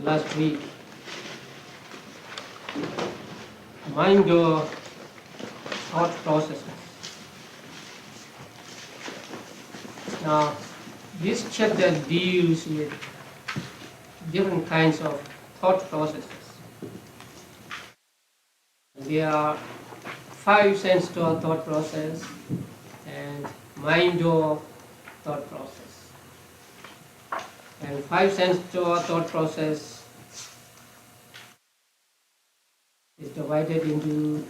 Last week, mind your thought processes. Now, this chapter deals with different kinds of thought processes. There are 5 sense-door thought process and mind-door thought process. And 5 sense-door thought process is divided into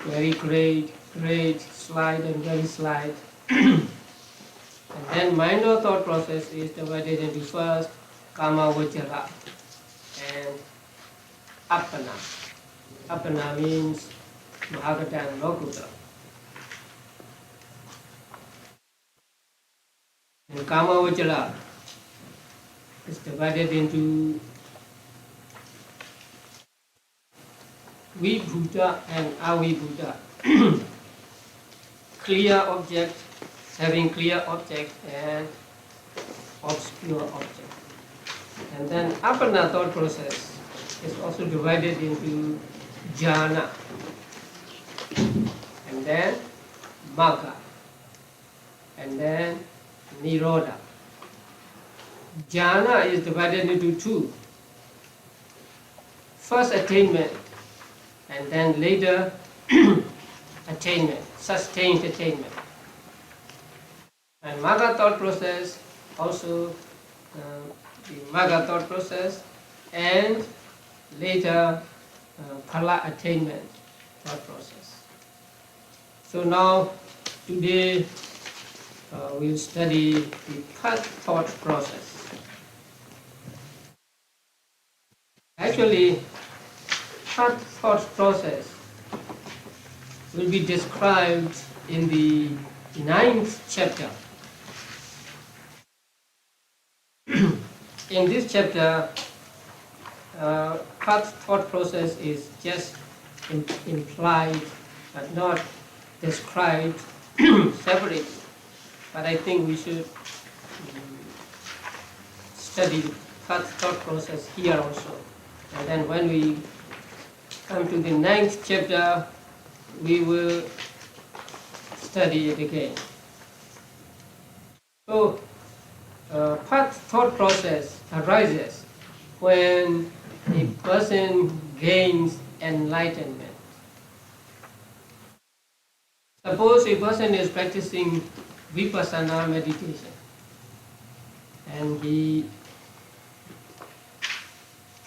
very great, slight and very slight. And then mind-door thought process is divided into first kama vajara and appana. Appana means Bhagavata and Lokuta. And kama vajara is divided into vibhuta and avibhuta. Clear object, having clear object and obscure object. And then appana thought process is also divided into jhana and then magga and then nirodha. Jhana is divided into 2. First attainment and then later attainment, sustained attainment. And magga thought process also the magga thought process and later phala attainment thought process. So now today we'll study the third thought process. Actually, third thought process will be described in the 9th chapter. In this chapter, third thought process is just implied but not described separately. But I think we should study third thought process here also. And then when we come to the 9th chapter, we will study it again. So, third thought process arises when a person gains enlightenment. Suppose a person is practicing vipassana meditation and he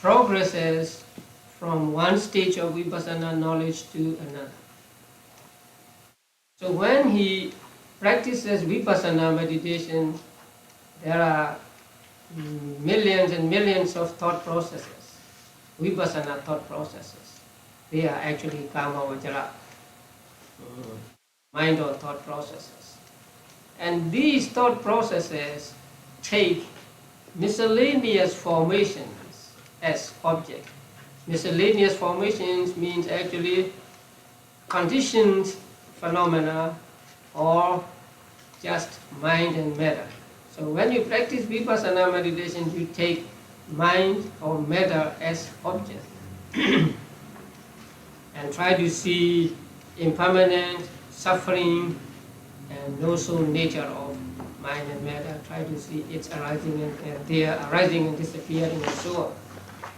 progresses from one stage of vipassana knowledge to another. So when he practices vipassana meditation, there are millions and millions of thought processes, vipassana thought processes. They are actually kama vajara, mind or thought processes. And these thought processes take miscellaneous formations as object. Miscellaneous formations means actually conditioned phenomena or just mind and matter. So when you practice vipassana meditation, you take mind or matter as object and try to see impermanent, suffering and also nature of mind and matter. Try to see its arising and their arising and disappearing and so on.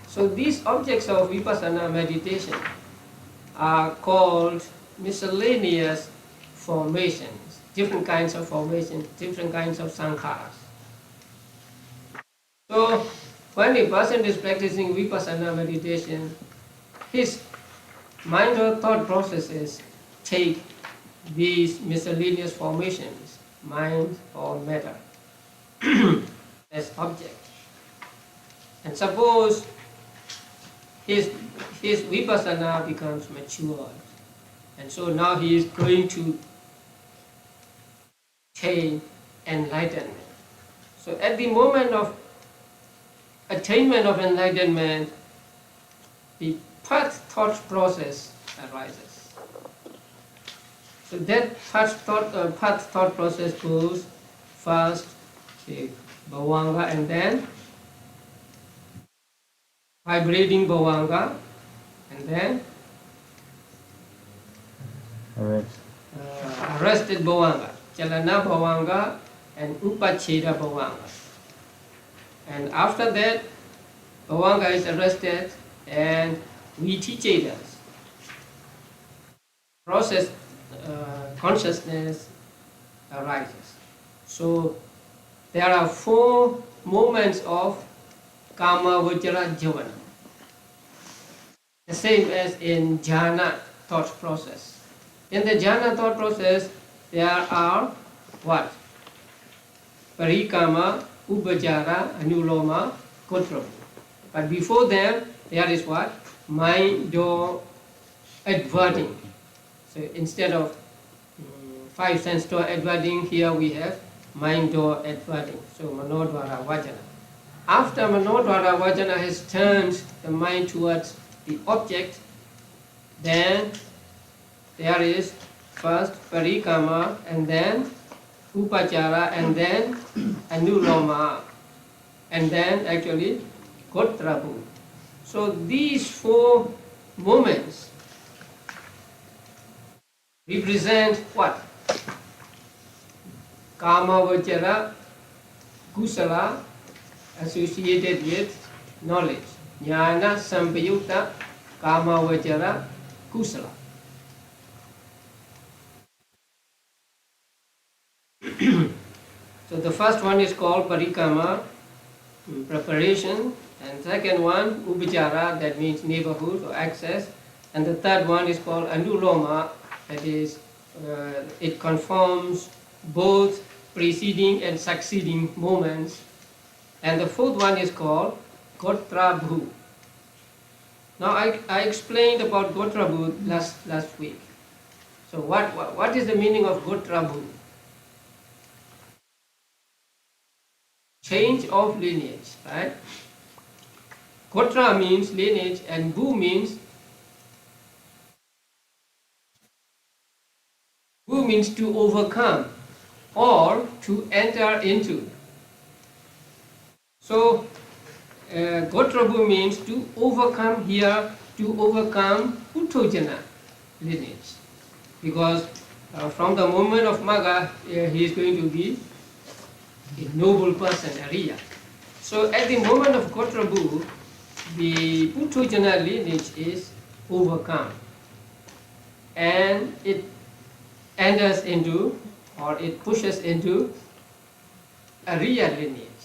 So these objects of vipassana meditation are called miscellaneous formations, different kinds of formations, different kinds of sankhas. So when a person is practicing vipassana meditation, his mind or thought processes take these miscellaneous formations, mind or matter, as object. And suppose his vipassana becomes matured, and so now he is going to attain enlightenment. So at the moment of attainment of enlightenment, the path thought process arises. So that path thought process goes first to bhavanga and then vibrating bhavanga and then arrested bhavanga, chalana bhavanga and upacheda bhavanga. And after that, bhavanga is arrested and vitichedas, process consciousness arises. So there are 4 moments of kama vajra javana, the same as in jhana thought process. In the jhana thought process, there are what? Parikama, upajara, anuloma, gotra. But before them, there is what? Mind door adverting. So instead of 5 sense door adverting, here we have mind door adverting. So manodvara vajana. After manodvara vajana has turned the mind towards the object, then there is first parikama and then upachara and then anuloma and then actually gotrabu. So these 4 moments represent what? Kama vajra kusala associated with knowledge. Jnana sampayukta kama vajra kusala. So the first one is called parikama, preparation, and second one upachara, that means neighborhood or access, and the third one is called anuloma, that is it confirms both preceding and succeeding moments, and the fourth one is called gotrabhu. Now I explained about gotrabhu last week. So what is the meaning of gotrabhu? Change of lineage, right? Gotra means lineage and bhu means to overcome or to enter into. So gotrabhu means to overcome here, to overcome uttojana lineage. Because from the moment of Magga, he is going to be a noble person, a Riya. So at the moment of gotrabhu, the uttojana lineage is overcome. And it enters into, or it pushes into a Riya lineage.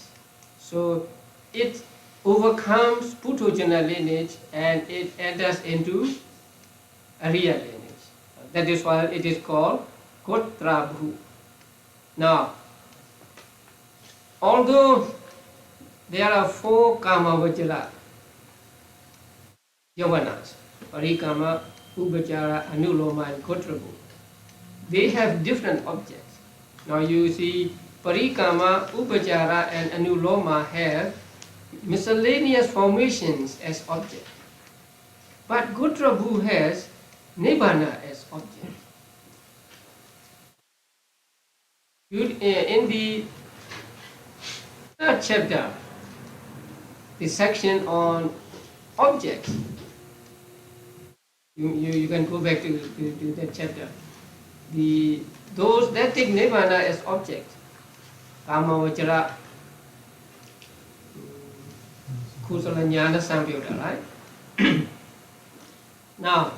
So it overcomes uttojana lineage and it enters into a Riya lineage. That is why it is called gotrabhu. Now, although there are 4 kama vajra yavanas, parikama, upachara, anuloma and gotrabhu, they have different objects. Now you see parikama, upachara and anuloma have miscellaneous formations as object. But gotrabhu has nibbana as object. In the 3rd chapter, the section on objects, you can go back to that chapter. Those that take nibbana as object, kama vajra, kusala jnana sampayukta, right? Now,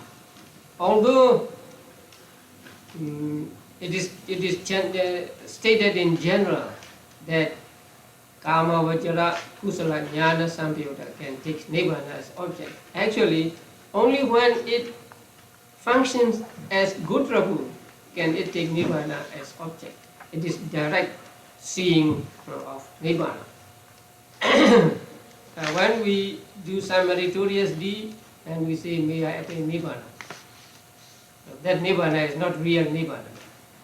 although it is stated in general that Kama Vajra Kusala Jnana Samyutta can take Nibbana as object. Actually, only when it functions as good Prabhu can it take Nibbana as object. It is direct seeing of Nibbana. When we do some meritorious deed and we say, may I attain Nibbana, that Nibbana is not real Nibbana.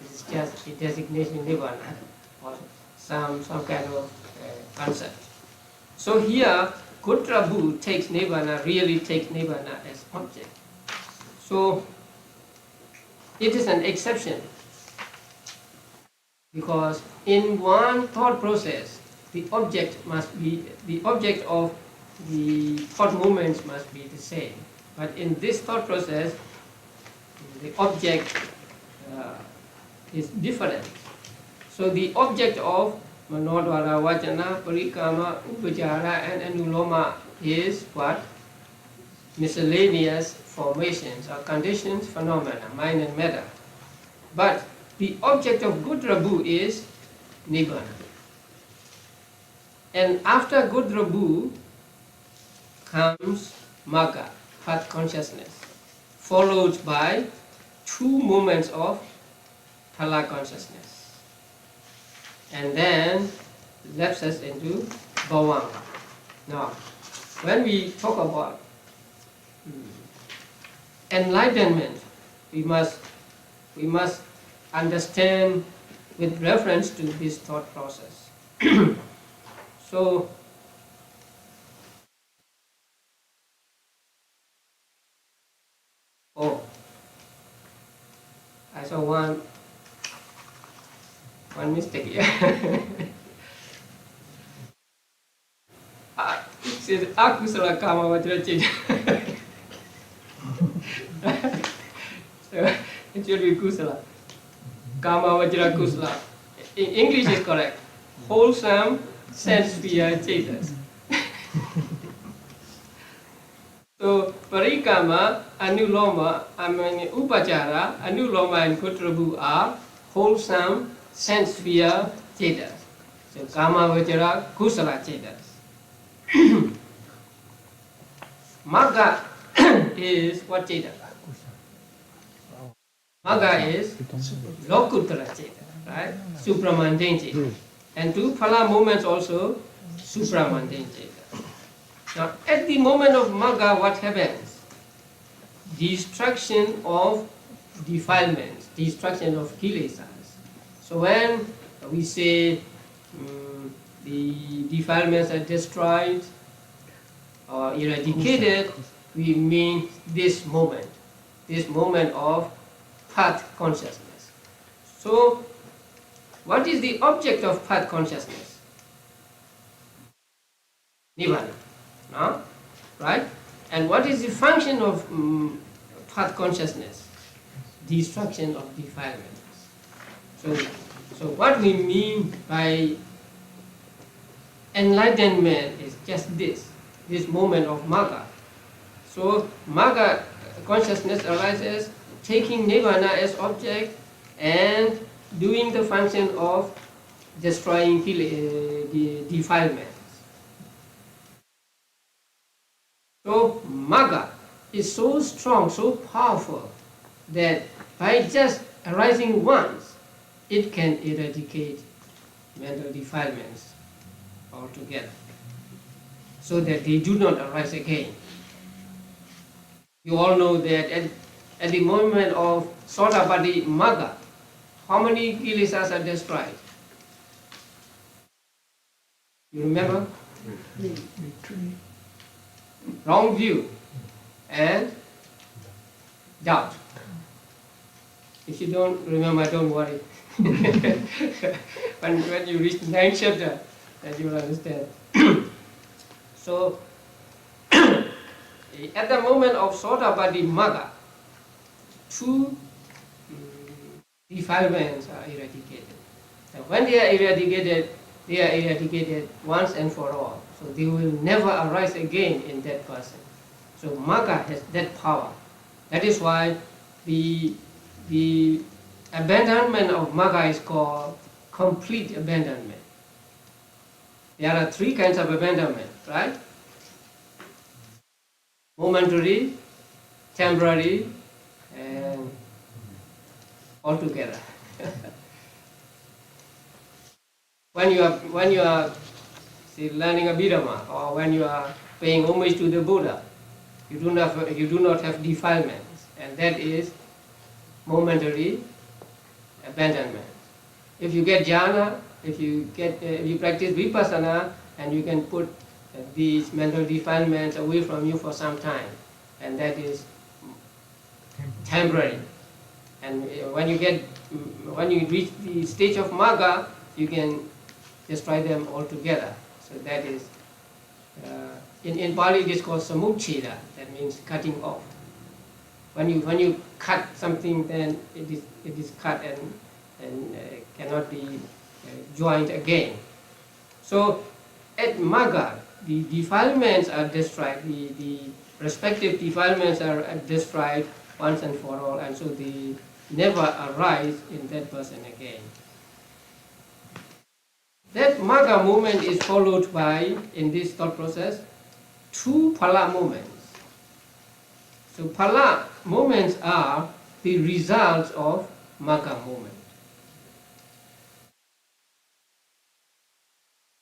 It is just a designation Nibbana or some kind of concept. So here, good Prabhu takes Nibbana, really takes Nibbana as object. So it is an exception, because in one thought process, the object of the thought movements must be the same. But in this thought process, the object is different. So the object of Manodvara, Vajana, Parikama, Upajara and Anuloma is what? Miscellaneous formations or conditions, phenomena, mind and matter. But the object of good Prabhu is Nibbana. And after good Prabhu comes Magga, path consciousness, followed by 2 moments of Phala consciousness. And then lapses into Bhavanga. Now, when we talk about enlightenment, we must understand with reference to this thought process. So, I saw one mistake here. It says Akusala Kama Vajra Chita. So it should be Kusala. Kama Vajra Kusala. In English is correct. Wholesome sense sphere chetas. So Parikama, Anuloma, Upachara, Anuloma and Kutrabu are wholesome sense sphere chetas. So Kama Vajra Kusala chetas. Magga is what cheta? Magga is Lokuttara cheta, right? Supramundane cheta. And 2 Phala moments also supramundane cheta. Now at the moment of Magga, what happens? Destruction of defilements, destruction of kilesas. So when we say the defilements are destroyed or eradicated, we mean this moment of path consciousness. So, what is the object of path consciousness? Nibbana, no? Right? And what is the function of path consciousness? Destruction of defilements. So what we mean by enlightenment is just this moment of Magga. So Magga consciousness arises taking Nibbana as object and doing the function of destroying the defilements. So Magga is so strong, so powerful that by just arising once, it can eradicate mental defilements altogether, so that they do not arise again. You all know that at the moment of Sotapatti Magga, how many kilesas are destroyed? You remember? 3. Wrong view and doubt. If you don't remember, don't worry. when you reach the 9th chapter, then you will understand. So, at the moment of Sotapatti Magga, 2 defilements are eradicated. And when they are eradicated once and for all. So they will never arise again in that person. So Magga has that power. That is why the abandonment of Magga is called complete abandonment. There are three kinds of abandonment, right? Momentary, temporary, and altogether. When you are say, learning Abhidhamma, or when you are paying homage to the Buddha, you do not have defilements, and that is momentary abandonment. If you get jhana, if you practice vipassana, and you can put these mental defilements away from you for some time, and that is temporary. And when you reach the stage of Magga, you can destroy them altogether. So that is, in Pali it is called samuchcheda, that means cutting off. When you cut something, then it is cut and cannot be joined again. So at Magga, the defilements are destroyed, the respective defilements are destroyed once and for all, and so they never arise in that person again. That Magga movement is followed by, in this thought process, two Phala movements. So Phala movements are the results of Magga movement.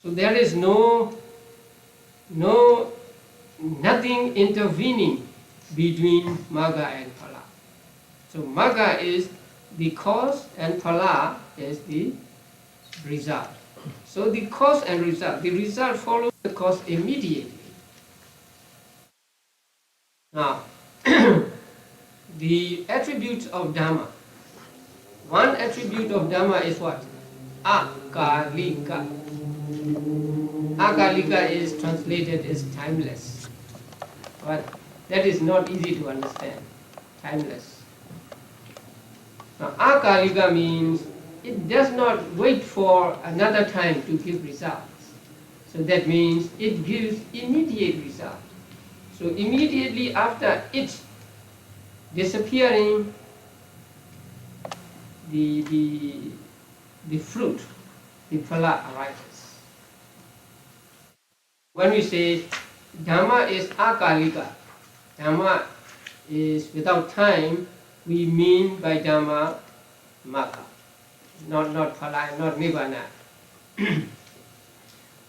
So there is nothing intervening between Magga and Phala. So Magga is the cause and Phala is the result. So the cause and result, the result follows the cause immediately. Now, the attributes of Dhamma. One attribute of Dhamma is what? Akalika. Akalika is translated as timeless. But that is not easy to understand. Timeless. Now, akalika means it does not wait for another time to give results. So that means it gives immediate result. So immediately after its disappearing, the fruit, the phala arises. When we say Dhamma is akalika, Dhamma is without time, we mean by Dhamma Magga, not phala, not nibbana.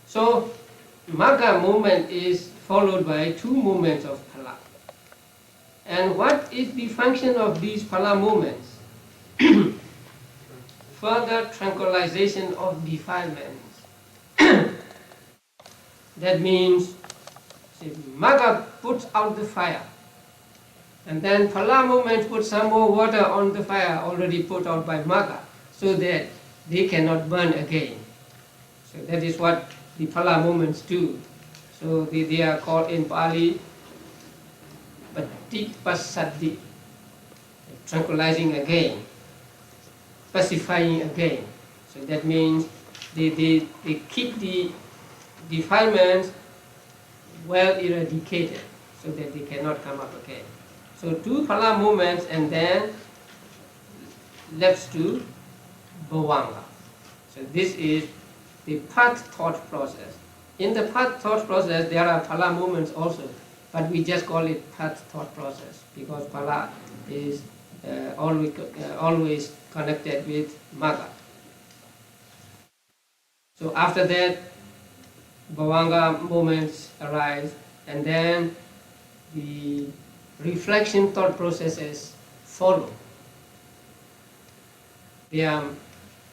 So Magga movement is followed by two movements of phala. And what is the function of these phala movements? Further tranquilization of defilements. That means, see, Magga puts out the fire, and then phala movement puts some more water on the fire already put out by Magga, so that they cannot burn again. So that is what the phala movements do. So they are called in Pali Patipassati, tranquilizing again, pacifying again. So that means they keep the defilements well eradicated so that they cannot come up again. So two phala movements, and then left to bhavanga. So this is the path thought process. In the path thought process there are phala movements also, but we just call it path thought process because phala is always connected with Magga. So after that, bhavanga movements arise, and then the reflection thought processes follow. They are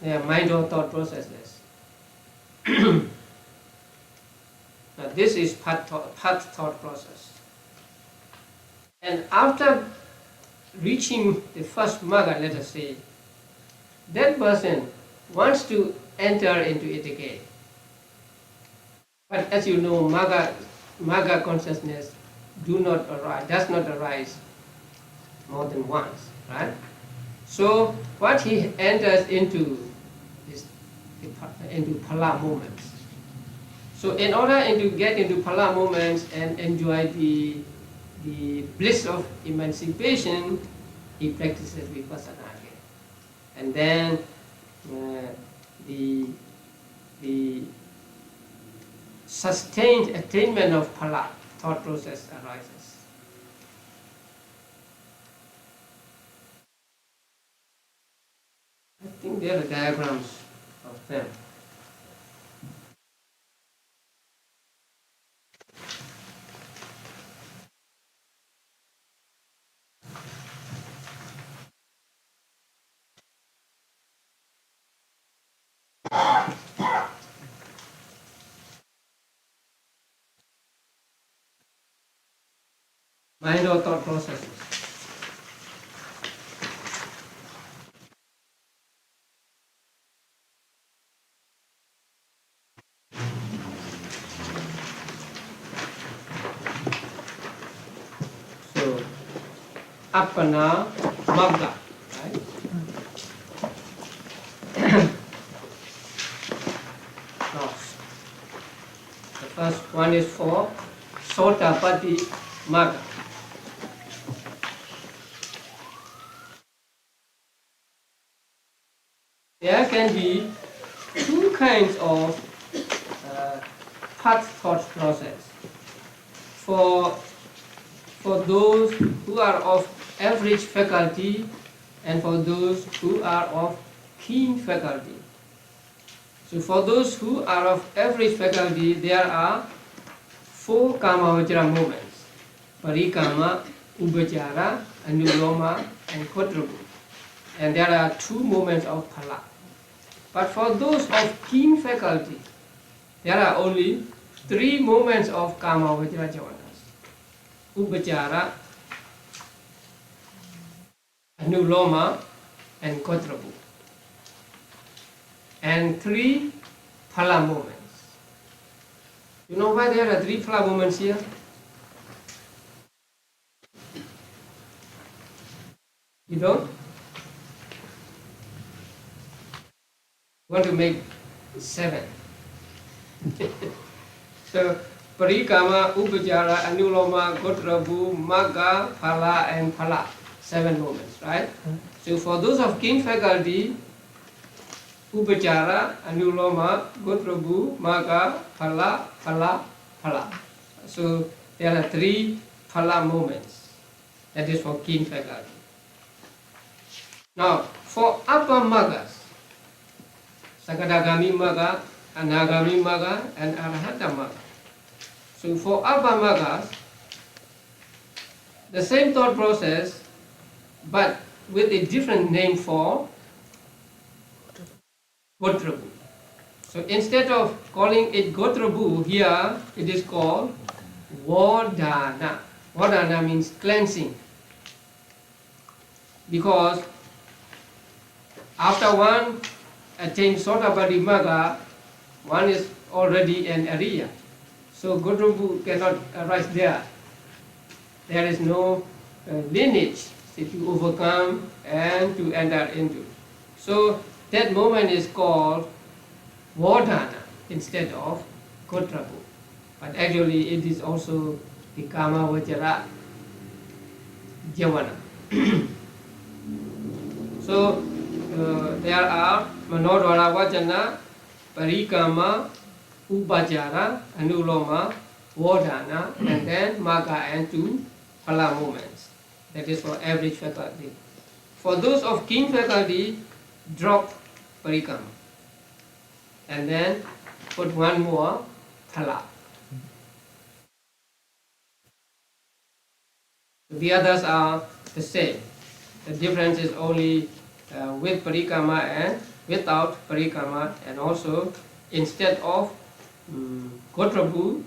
mind or thought processes. Now this is path thought process. And after reaching the first Magga, let us say, that person wants to enter into it again. But as you know, Magga consciousness does not arise more than once, right? So what he enters into is into phala movements. So in order to get into phala movements and enjoy the bliss of emancipation, he practices vipassana again. And then the sustained attainment of phala, thought process, arises. I think there are diagrams of them. Mind or thought processes. So, appana magga, right? Now, the first one is for Sotapatti magga. There can be two kinds of path thought process. For those who are of average faculty and for those who are of keen faculty. So for those who are of average faculty, there are 4 Kamavajra movements: Parikama, Upachara, Anuloma, and Kotrabu. And there are 2 movements of phala. But for those of keen faculty, there are only 3 movements of Kama Vajra jhanas: Upachara, Anuloma, and Kotrabu. And 3 phala movements. You know why there are 3 phala movements here? You don't? Want to make 7. So, Parikama, Upachara, Anuloma, Kotrabu, Magga, Phala, and Phala. 7 moments, right? So for those of keen faculty, Upachara, Anuloma, Kotrabu, Magga, Phala, Phala, Phala. So there are 3 Phala moments. That is for keen faculty. Now, for upper Maggas, Sakadagami Magga, Anagami Magga, and Arahata Magga. So for upper Maggas, the same thought process, but with a different name for Gotrabu. So instead of calling it Gotrabu, here it is called Vodana. Vodana means cleansing. Because after one attains Sotapatti Magga, one is already an Arya. So Gotrabu cannot arise there. There is no lineage to overcome and to enter into. So that moment is called Vodana instead of Gotrabu. But actually it is also the Kama Vajra Javana. So there are Manodvara Vajana, Parikama, Upachara, Anuloma, Vodana, and then Magga and 2 Phala movements. That is for average faculty. For those of keen faculty, drop Parikama and then put 1 more Phala. The others are the same. The difference is only with Parikama and without Parikama, and also instead of Gotrabu,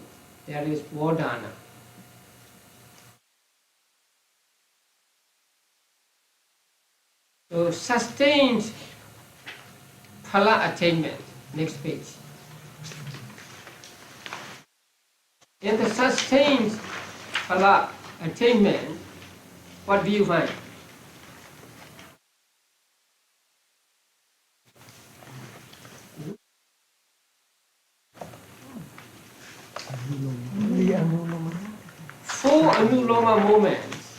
there is Vodana. So sustained Phala attainment. Next page. In the sustained Phala attainment, what do you find? Four Anuloma moments.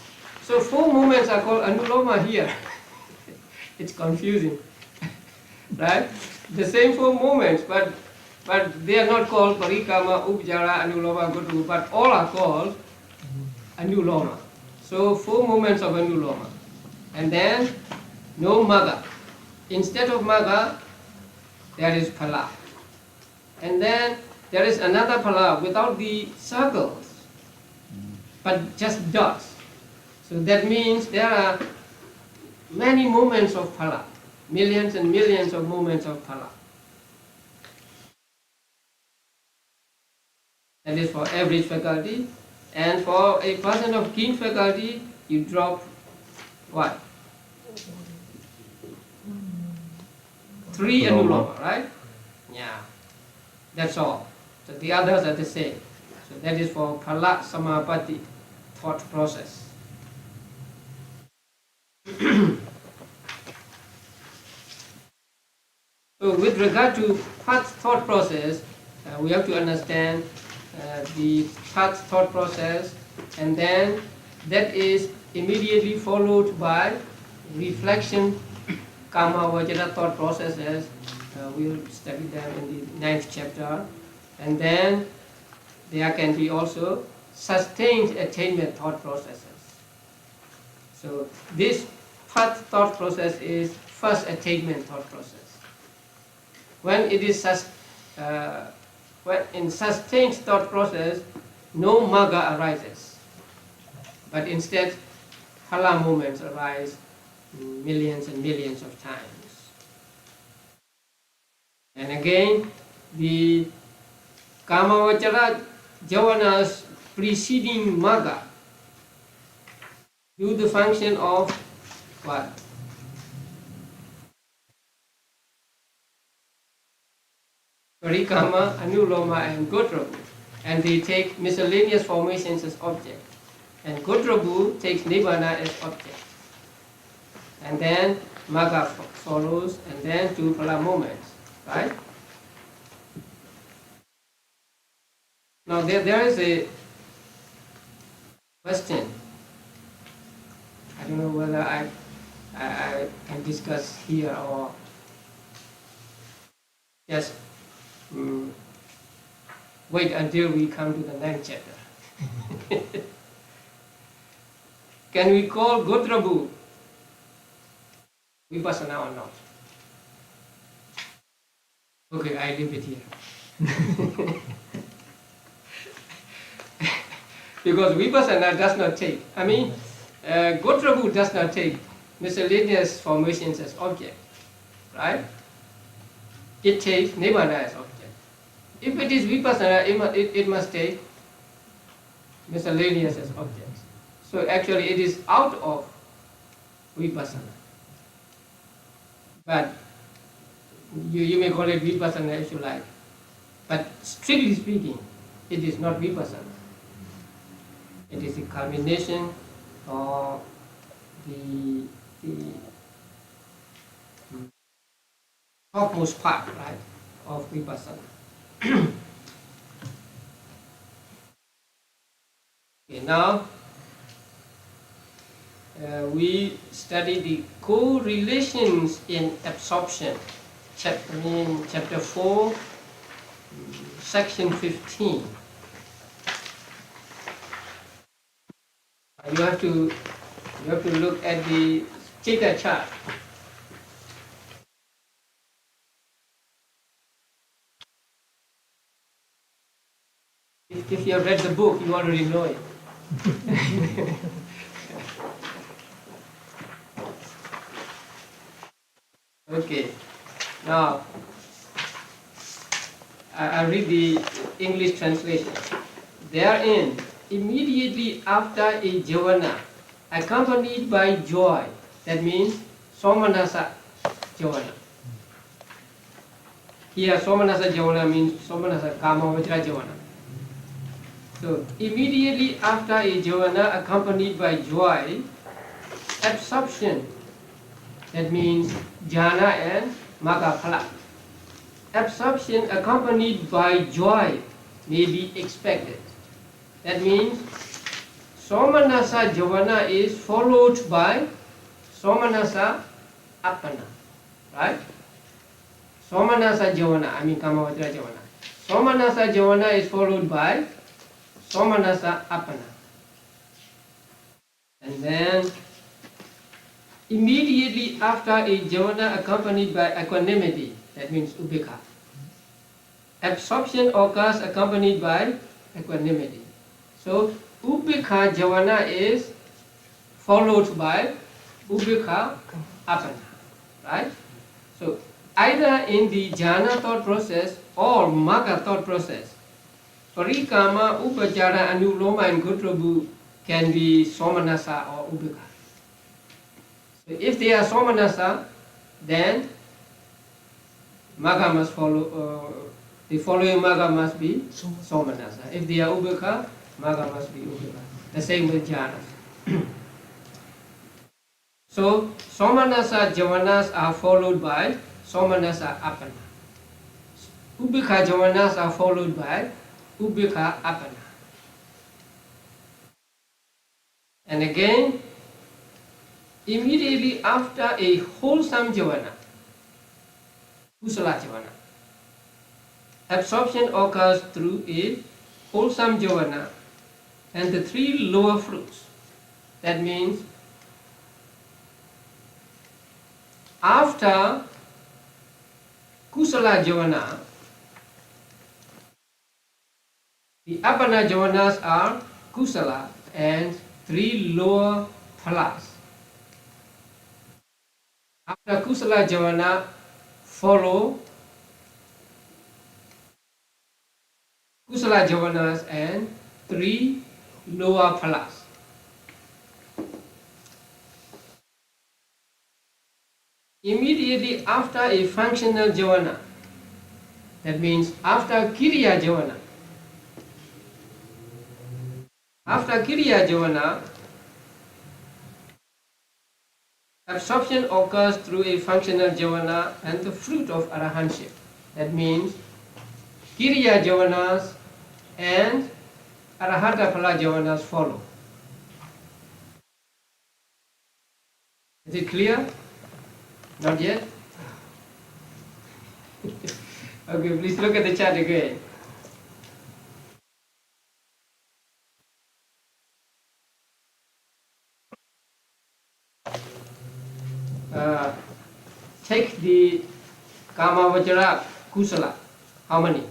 So 4 moments are called anuloma here. It's confusing, right? The same 4 moments, but they are not called parikama, upjara, anuloma, gotu, but all are called anuloma. So 4 moments of anuloma. And then no magga. Instead of magga, there is phala. And then there is another phala without the circles, but just dots. So that means there are many moments of phala, millions and millions of moments of phala. That is for average faculty. And for a person of keen faculty, you drop what? 3 anuloma, right? Yeah, that's all. So the others are the same. So that is for phala samapatti, thought process. So with regard to thought process, we have to understand the thought process, and then that is immediately followed by reflection, karma, vajra thought processes. We'll study them in the 9th chapter. And then there can be also sustained attainment thought processes. So this thought process is first attainment thought process. When it is when in sustained thought process, no magga arises, but instead phala moments arise millions and millions of times. And again, the kamavachara javanas preceding magga do the function of what? Parikama, anuloma, and gotrabu, and they take miscellaneous formations as object, and gotrabu takes nibbana as object, and then magga follows, and then 2 phala moments, right? Now there is a question. I don't know whether I can discuss here or just wait until we come to the 9th chapter. Can we call gotrabu vipassana or not? Okay, I leave it here. Because vipassana does not take, gotrabu does not take miscellaneous formations as object, right? It takes nibbana as object. If it is vipassana, it must take miscellaneous as objects. So actually it is out of vipassana. But you may call it vipassana if you like. But strictly speaking, it is not vipassana. It is a culmination of the topmost part, right, of vipassana. Okay, now we study the correlations in absorption, chapter 4, section 15. You have to look at the Chitta chart. If you have read the book, you already know it. Okay, now I read the English translation. Therein, immediately after a javana, accompanied by joy, that means somanasa javana. Here, somanasa javana means somanasa kama vajra javana. So, immediately after a javana accompanied by joy, absorption, that means jhana and magga phala. Absorption accompanied by joy may be expected. That means Somanasa Javana is followed by Somanasa Appana. Right? Somanasa Javana, I mean Kamavajra Javana. Somanasa Javana is followed by Somanasa Appana. And then immediately after a Javana accompanied by equanimity, that means Ubhikha. Absorption occurs accompanied by equanimity. So Ubhikha Javana is followed by Ubhikha Appana. Right? So either in the jhana thought process or magga thought process, Parikama, Upachara, Anuloma and Gotrabhu can be Somanasa or Ubhikha. So if they are Somanasa, then Magga must follow, the following Magga must be Somanasa. If they are Ubhikha, Magga must be Ubhikha. The same with jhanas. So Somanasa Javanas are followed by Somanasa Appana. Ubhikha Javanas are followed by Ubhikha Appana. And again, immediately after a wholesome Javana, Kusala Javana, absorption occurs through a wholesome Javana and the three lower fruits. That means after Kusala Javana, the Appana Javanas are Kusala and three lower phalas. After Kusala Javana follow Kusala Javanas and three lower phalas. Immediately after a functional Javana, that means after Kiriya Javana, absorption occurs through a functional Javana and the fruit of Arahantship. That means Kiriya Javanas and Arahata Phala Javanas follow. Is it clear? Not yet? Okay, please look at the chart again. Take the Kamavajra Kusala. How many?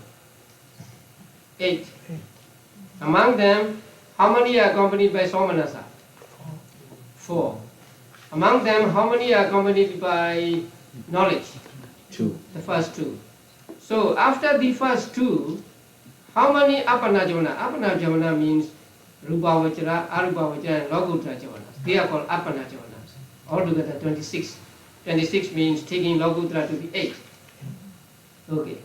8. Among them, how many are accompanied by Somanasa? 4. Among them, how many are accompanied by knowledge? 2. The first 2. So after the first 2, how many Appana Javana? Appana Javana means Rupavajra, Arupavajra and Lokuttara Javanas. They are called Appana Javanas. Altogether 26. 26 means taking Lokuttara to the 8. Okay.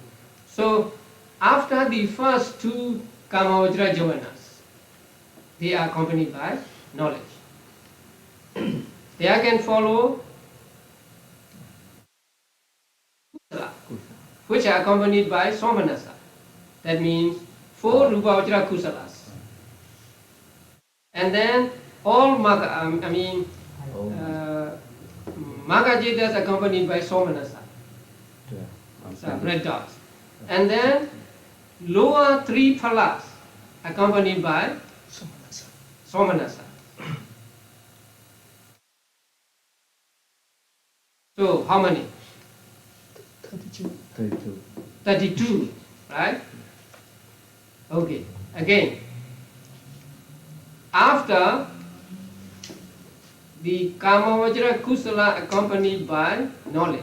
So after the first 2 Kamavajra Javanas, they are accompanied by knowledge. They can follow Kusala, which are accompanied by Somanasa. That means 4 Rupavajra Kusalas. And then all Magga, Magga Jitas accompanied by Somanasa. Red dots. And then lower 3 phalas accompanied by Somanasa. So how many? 32, right? Okay, again. After the Kamavajra Kusala accompanied by knowledge,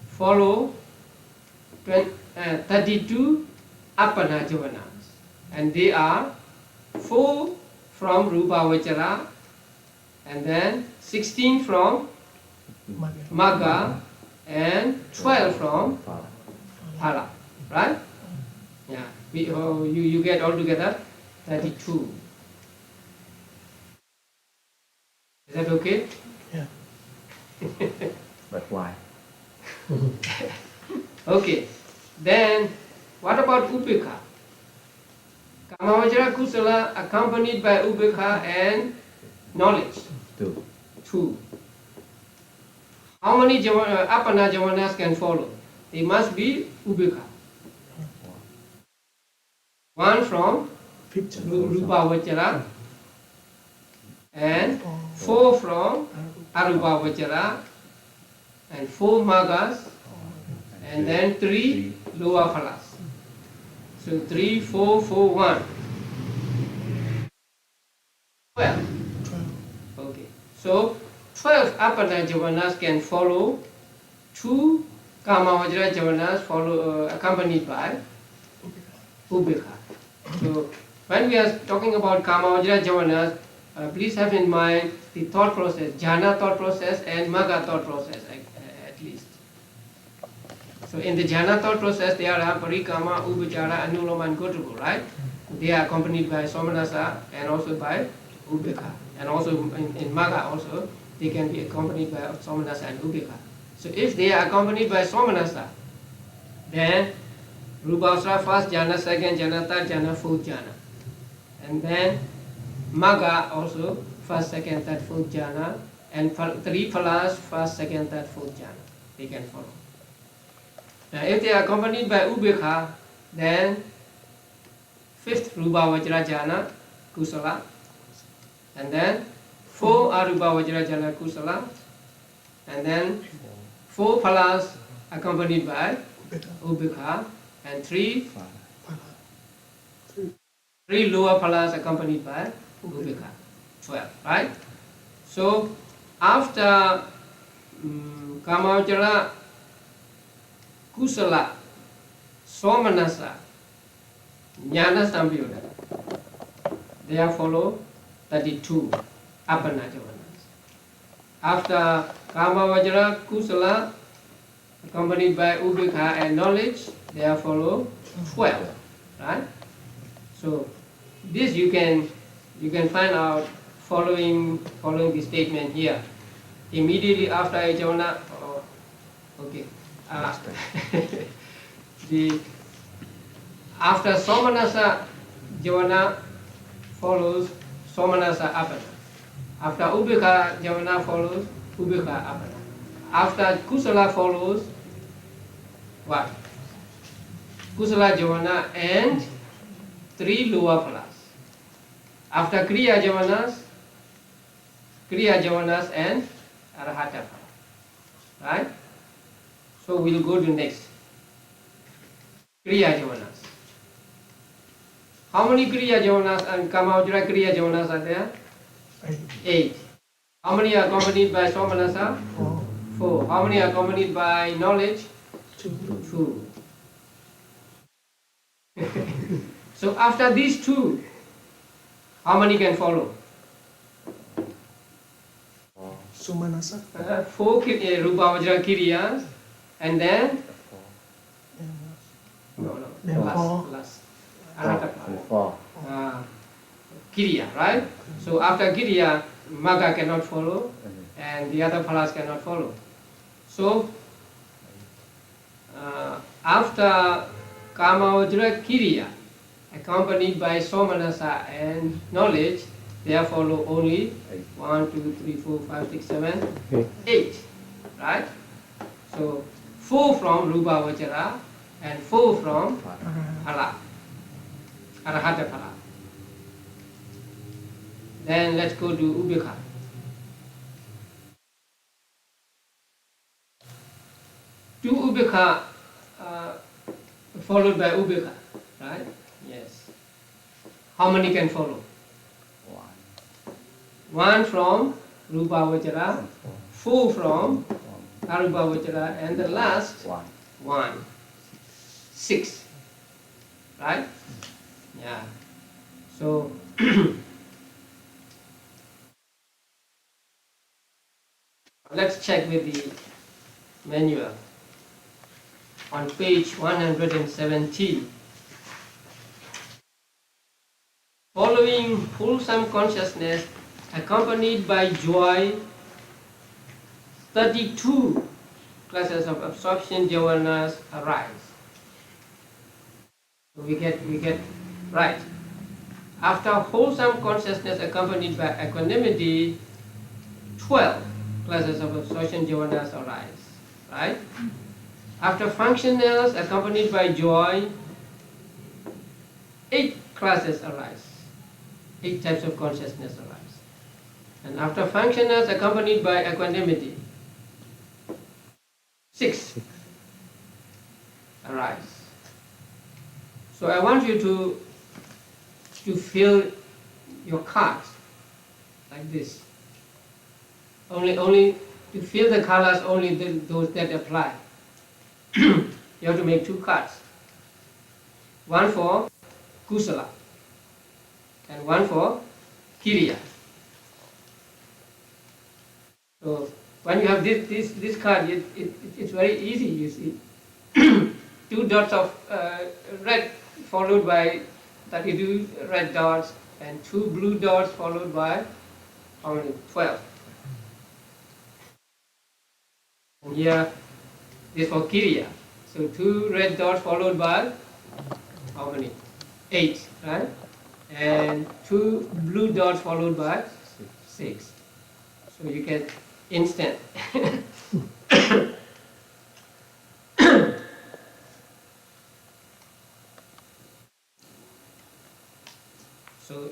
follow 32 Appana Javanas, and they are 4 from Rupavajra and then 16 from Magga and 12 from Phala, right? Yeah, you get all together 32. Is that okay? Yeah. But why? Okay. Then what about Upekha? Kamavajra kusala accompanied by ubekha and knowledge. 2. 2. How many apana javanas can follow? They must be ubekha. 1 from rupa vajra and 4 from arupa vajra and 4 magas and then 3 lower phalas. So 3, 4, 4, 1. 12. Okay. So 12 apana javanas can follow, 2 kamavajra javanas follow accompanied by ubekha. So when we are talking about kamavajra javanas, please have in mind the thought process, jhana thought process and magga thought process at least. So in the jhana thought process, there are parikama, ubachara, anuloma and gotrabhu, right? They are accompanied by somanasa and also by ubekha. And also in magga also, they can be accompanied by somanasa and ubekha. So if they are accompanied by somanasa, then rupasra first jhana, second jhana, third jhana, fourth jhana. And then magga also first, second, third, fourth jhana, and 3 phalas first, second, third, fourth jhana. They can follow. Now if they are accompanied by ubekha, then 5th rupa vajra jhana kusala, and then 4 arupa vajra jhana kusala, and then 4 phalas accompanied by ubekha, and 3 lower phalas accompanied by ubekha. 12, right? So after kamavajra kusala, somanasa, jnana samyuda, there follow 32 apana javanas. After kamavajra kusala accompanied by ubekha and knowledge, there follow 12, right? So this you can find out following the statement here. Immediately after a javana, okay. After somanasa javana follows somanasa apana. After ubekha javana follows ubekha apana. After kusala follows what? Kusala javana and 3 lower phalas. After kriya javanas and arahata phala. Right? So we'll go to next. Kriya javanas. How many kriya javanas and kamavajra kriya javanas are there? 8. How many are accompanied by somanasa? 4. How many are accompanied by knowledge? 2. So after these 2, how many can follow? Somanasa. 4 rupa vajra kiriyas, and then last arahata phala. 4. Kiriya, right? So after kiriya, magga cannot follow, and the other phalas cannot follow. So after kamavajra kiriya, accompanied by somanasa and knowledge, there follow only 1, 2, 3, 4, 5, 6, 7, 8, right? So 4 from rupa vajra and 4 from phala, arahata phala. Then let's go to ubekha. To ubekha followed by ubekha, right? Yes. How many can follow? 1 from rupa vajra, 4 from arupa vajra, and the last 1. 6. Right? Yeah. So let's check with the manual on page 170. Following wholesome consciousness accompanied by joy, 32 classes of absorption javanas arise. So we get right. After wholesome consciousness accompanied by equanimity, 12 classes of absorption jhanas arise, right? After functionals accompanied by joy, 8 classes arise, 8 types of consciousness arise. And after functionals accompanied by equanimity, 6 arise. So I want you to fill your cards like this. Only to fill the colors, only those that apply. You have to make 2 cards. One for kusala and one for kiriya. So when you have this card, it's very easy, you see. 2 dots of red followed by 32 red dots and 2 blue dots followed by how many? 12. And here this for kiriya. So 2 red dots followed by how many? 8, right? And 2 blue dots followed by 6. So you get instant. So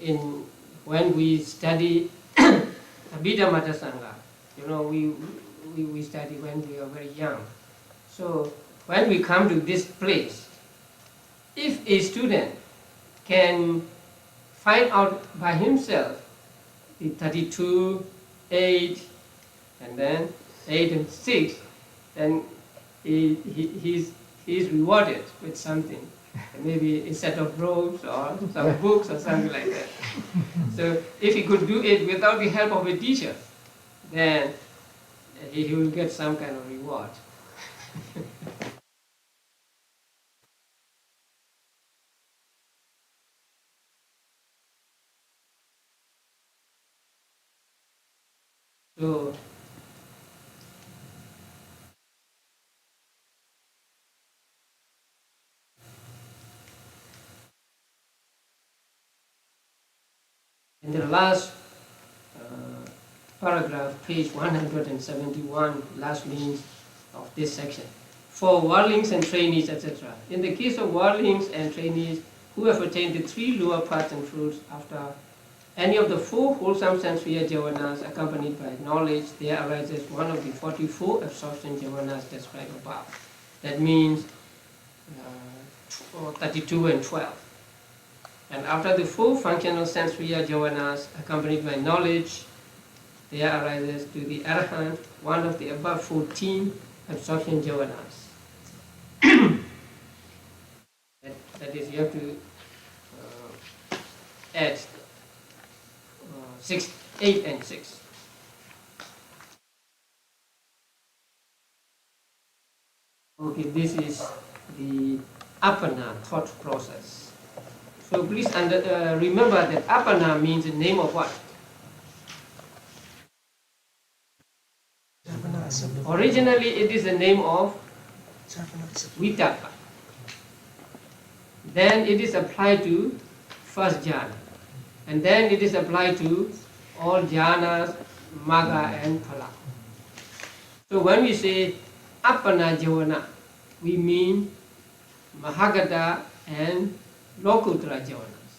when we study Abhidhammattha-saṅgaha, you know, we study when we are very young. So when we come to this place, if a student can find out by himself the 32, 8, and then 8 and 6, then he's rewarded with something. Maybe a set of robes or some books or something like that. So if he could do it without the help of a teacher, then he will get some kind of reward. So in the last paragraph, page 171, last means of this section, for worldlings and trainees, etc. In the case of worldlings and trainees who have attained the 3 lower parts and fruits after any of the 4 wholesome sensory jhanas accompanied by knowledge, there arises one of the 44 absorption jhanas described above. That means 32 and 12. And after the 4 functional sensory jhanas accompanied by knowledge, there arises to the arahant one of the above 14 absorption jhanas. that is, you have to add 8 and 6. Okay, this is the apana thought process. So please remember that apana means the name of what? Originally it is the name of vitaka. Then it is applied to first jhana. And then it is applied to all jhanas, magga and phala. So when we say apana jhana, we mean mahagata and lokuttara jhanas.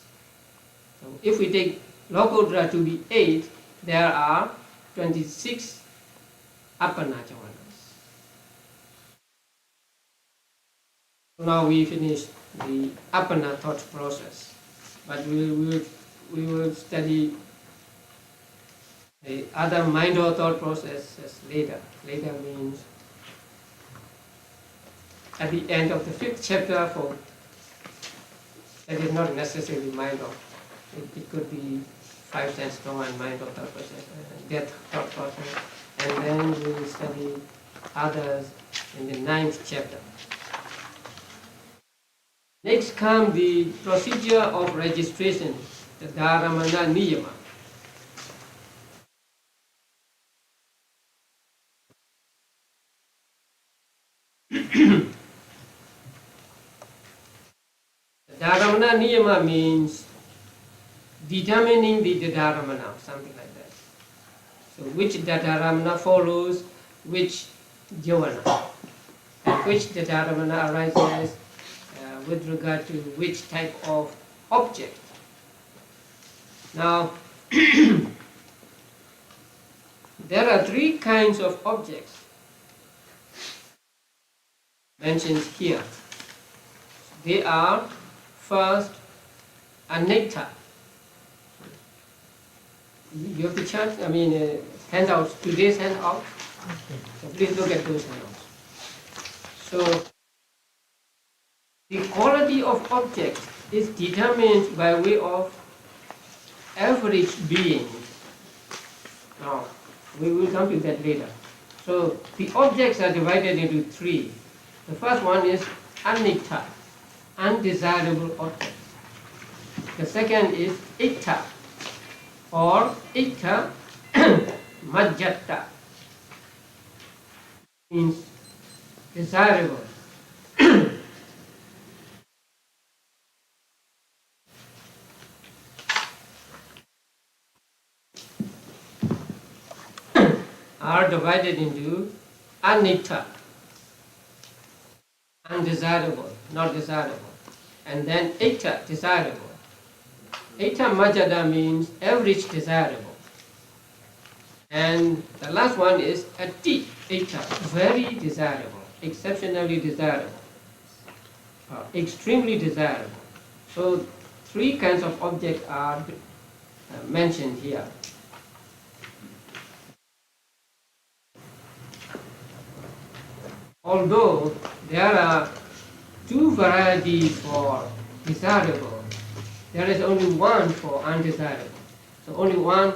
So if we take lokuttara to be 8, there are 26 apana jhanas. Now we finish the apana thought process, but we will study the other mind or thought processes later. Later means at the end of the 5th chapter. For that is not necessarily mind or. It could be 5 sense law and mind or thought process, death thought process, and then we will study others in the 9th chapter. Next comes the procedure of registration, the Dharamana Niyama. The Dharamana Niyama means determining the Dhāramana, something like that. So which Dhāramana follows which Jivana, and which Dhāramana arises with regard to which type of object. Now, there are three kinds of objects mentioned here. They are first anitta. You have the chance, handouts, today's handout. So please look at those handouts. So the quality of object is determined by way of average being. Now, we will come to that later. So the objects are divided into three. The first one is anitta, undesirable object. The second is itta, or itta majjata, means desirable. Are divided into anitta, undesirable, not desirable, and then itta, desirable. Itta majjata means average desirable. And the last one is ati, itta, very desirable, exceptionally desirable, extremely desirable. So three kinds of objects are mentioned here. Although there are two varieties for desirable, there is only one for undesirable. So only one,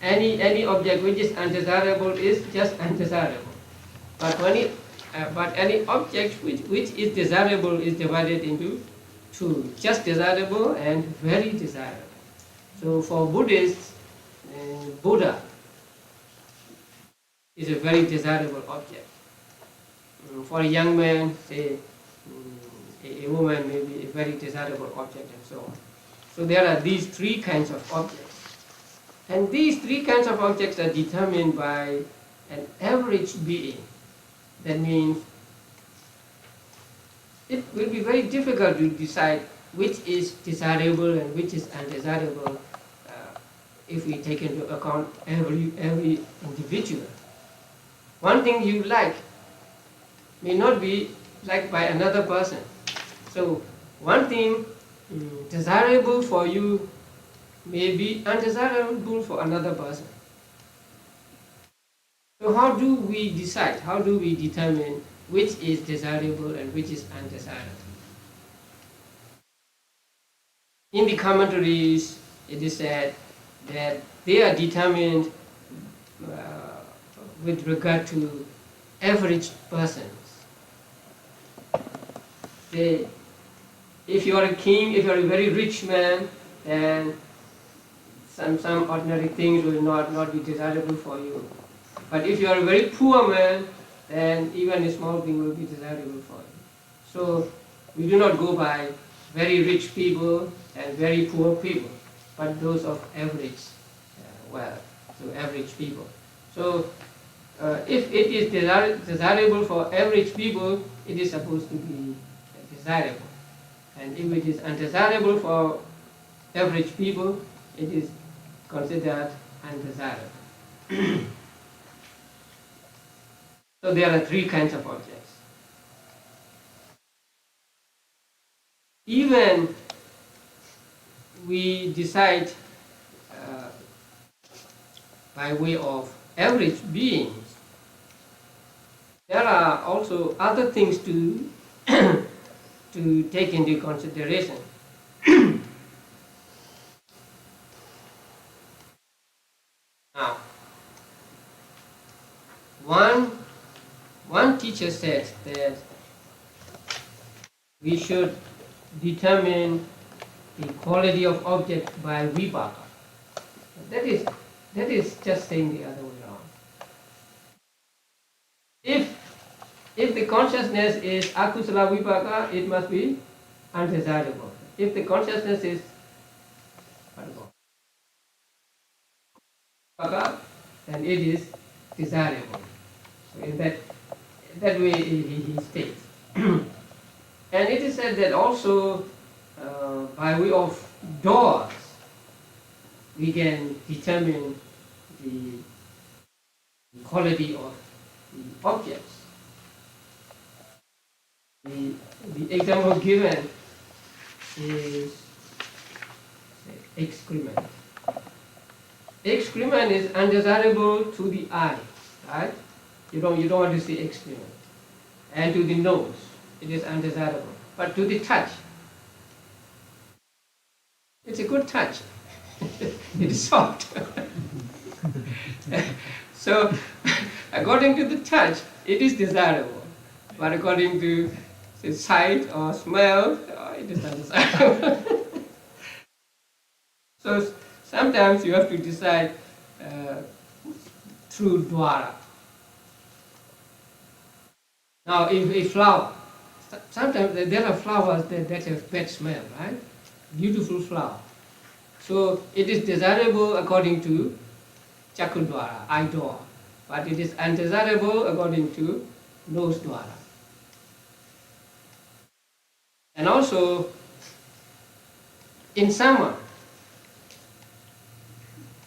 any object which is undesirable is just undesirable. But any object which is desirable is divided into two, just desirable and very desirable. So for Buddhists, Buddha is a very desirable object. For a young man, say, a woman may be a very desirable object, and so on. So there are these three kinds of objects. And these three kinds of objects are determined by an average being. That means it will be very difficult to decide which is desirable and which is undesirable if we take into account every individual. One thing you like may not be liked by another person. So one thing desirable for you may be undesirable for another person. So how do we decide, how do we determine which is desirable and which is undesirable? In the commentaries, it is said that they are determined with regard to average persons. If you are a king, if you are a very rich man, then some ordinary things will not be desirable for you. But if you are a very poor man, then even a small thing will be desirable for you. So we do not go by very rich people and very poor people, but those of average wealth, so average people. So if it is desirable for average people, it is supposed to be desirable. And if it is undesirable for average people, it is considered undesirable. So there are three kinds of objects. Even we decide by way of average beings, there are also other things to to take into consideration. Now, one teacher said that we should determine the quality of object by vipaka. That is just saying the other way around. If the consciousness is akusala vipaka, it must be undesirable. If the consciousness is then it is desirable. So in that way he states. And it is said that also by way of doors we can determine the quality of the objects. The example given is excrement. Excrement is undesirable to the eye, right? You don't want to see excrement. And to the nose, it is undesirable. But to the touch, it's a good touch. It is soft. So, according to the touch, it is desirable. But according to the sight or smell, it is undesirable. So, sometimes you have to decide through dwara. Now, if a flower, sometimes there are flowers that have bad smell, right? Beautiful flower. So it is desirable according to chakudwara, eye door, but it is undesirable according to nose dwara. And also, in summer,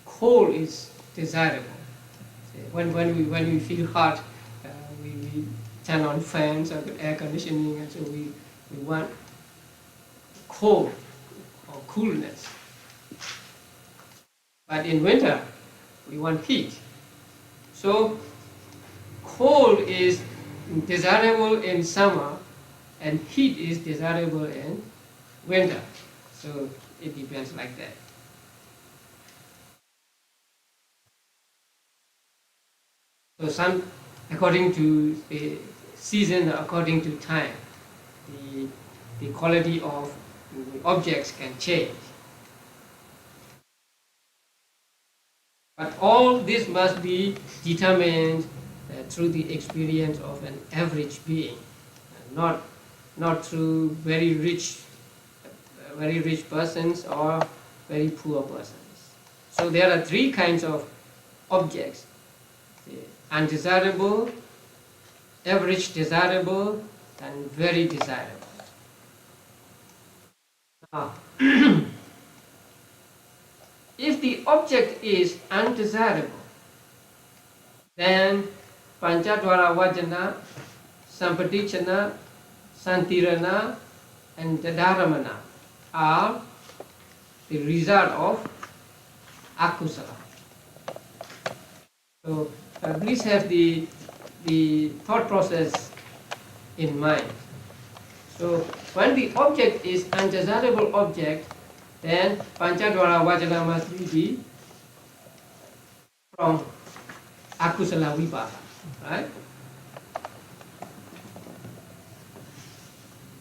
cold is desirable. When we feel hot, we turn on fans or air conditioning, and so we want cold or coolness. But in winter, we want heat. So cold is desirable in summer, and heat is desirable in winter. So it depends like that. So some, according to the season, according to time, the quality of the objects can change. But all this must be determined through the experience of an average being, not through very rich persons or very poor persons. So there are three kinds of objects: undesirable, average desirable, and very desirable. Now, if the object is undesirable, then Panchadvara Vajana, Sampadichana, Santirana, and Dadaramana are the result of akusala. So please have the thought process in mind. So when the object is undesirable object, then Panchadvara Vajana must be from akusala vipaka, right?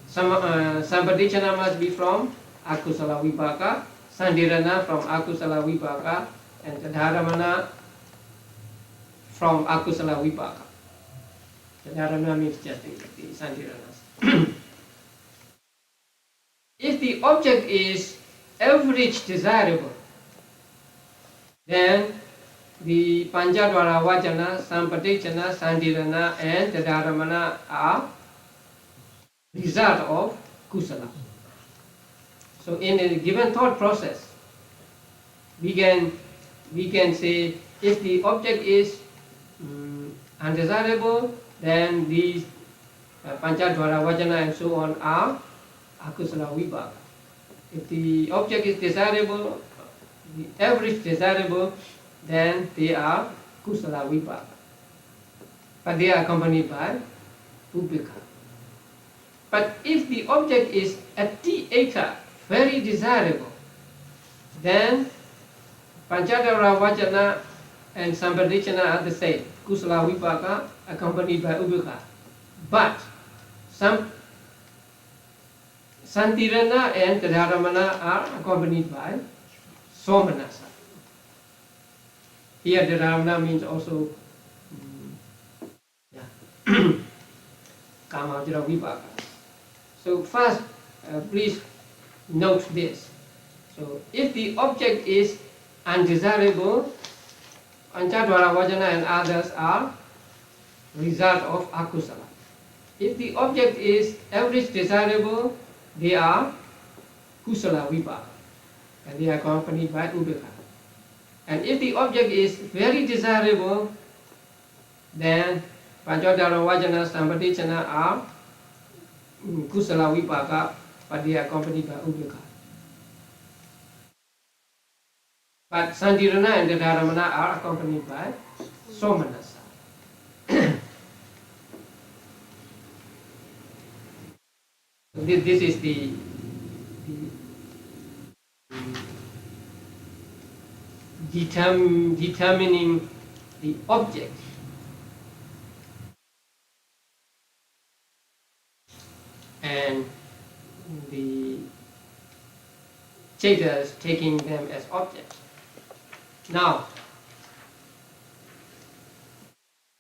Sampadichana must be from akusala vipaka, Sandirana from akusala vipaka, and Tadharamana from akusala vipaka. Tadharamana means just the Sandiranas. If the object is average desirable, then the Panchadvara Vajana, Sampadichana, Sandirana, and Tadharamana are result of kusala. So in a given thought process, we can say if the object is undesirable, then these Panchadvara Vajana and so on are akusala vibhaka. If the object is desirable, the average desirable, then they are kusala vibhaka. But they are accompanied by ubheka. But if the object is ati-eta, very desirable, then Panchadvara Vajana and Sampadichana are the same, kusala vibhaka accompanied by ubheka. But some Santirana and Tadharamana are accompanied by somanasa. Here Tadharamana means also Kamajara vibhaka. So first, please note this. So if the object is undesirable, Pancadwara Vajana and others are result of akusala. If the object is average desirable, they are kusala vipaka, and they are accompanied by ubeka. And if the object is very desirable, then Pancadwara Vajana Sampadichana are kusala vipaka, but they are accompanied by ubeka. But Santirana and Dharamana are accompanied by Somanasa. This is the determining the object. And the Chetas taking them as objects. Now,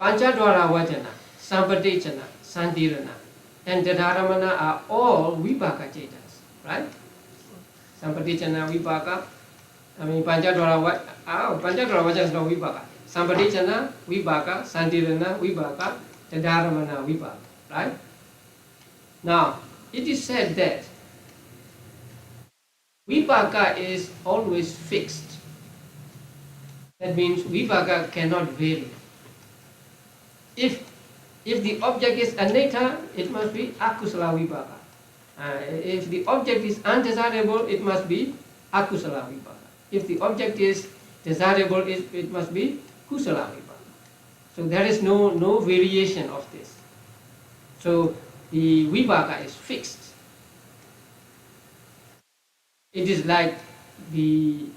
Pancadwara Vajana, Sampadichana, Santirana, and Dharamana are all Vipaka Chetas, right? Sampadichana Vipaka, Pancadwara Vajana is no Vipaka. Sampadichana Vipaka, Santirana Vipaka, Dharamana Vipaka, right? Now, it is said that Vipaka is always fixed. That means vipaka cannot vary. If the object is anatta, it must be akusala vipaka. If the object is undesirable, it must be akusala vipaka. If the object is desirable, it must be kusala vipaka. So there is no variation of this. So the vipaka is fixed. It is like the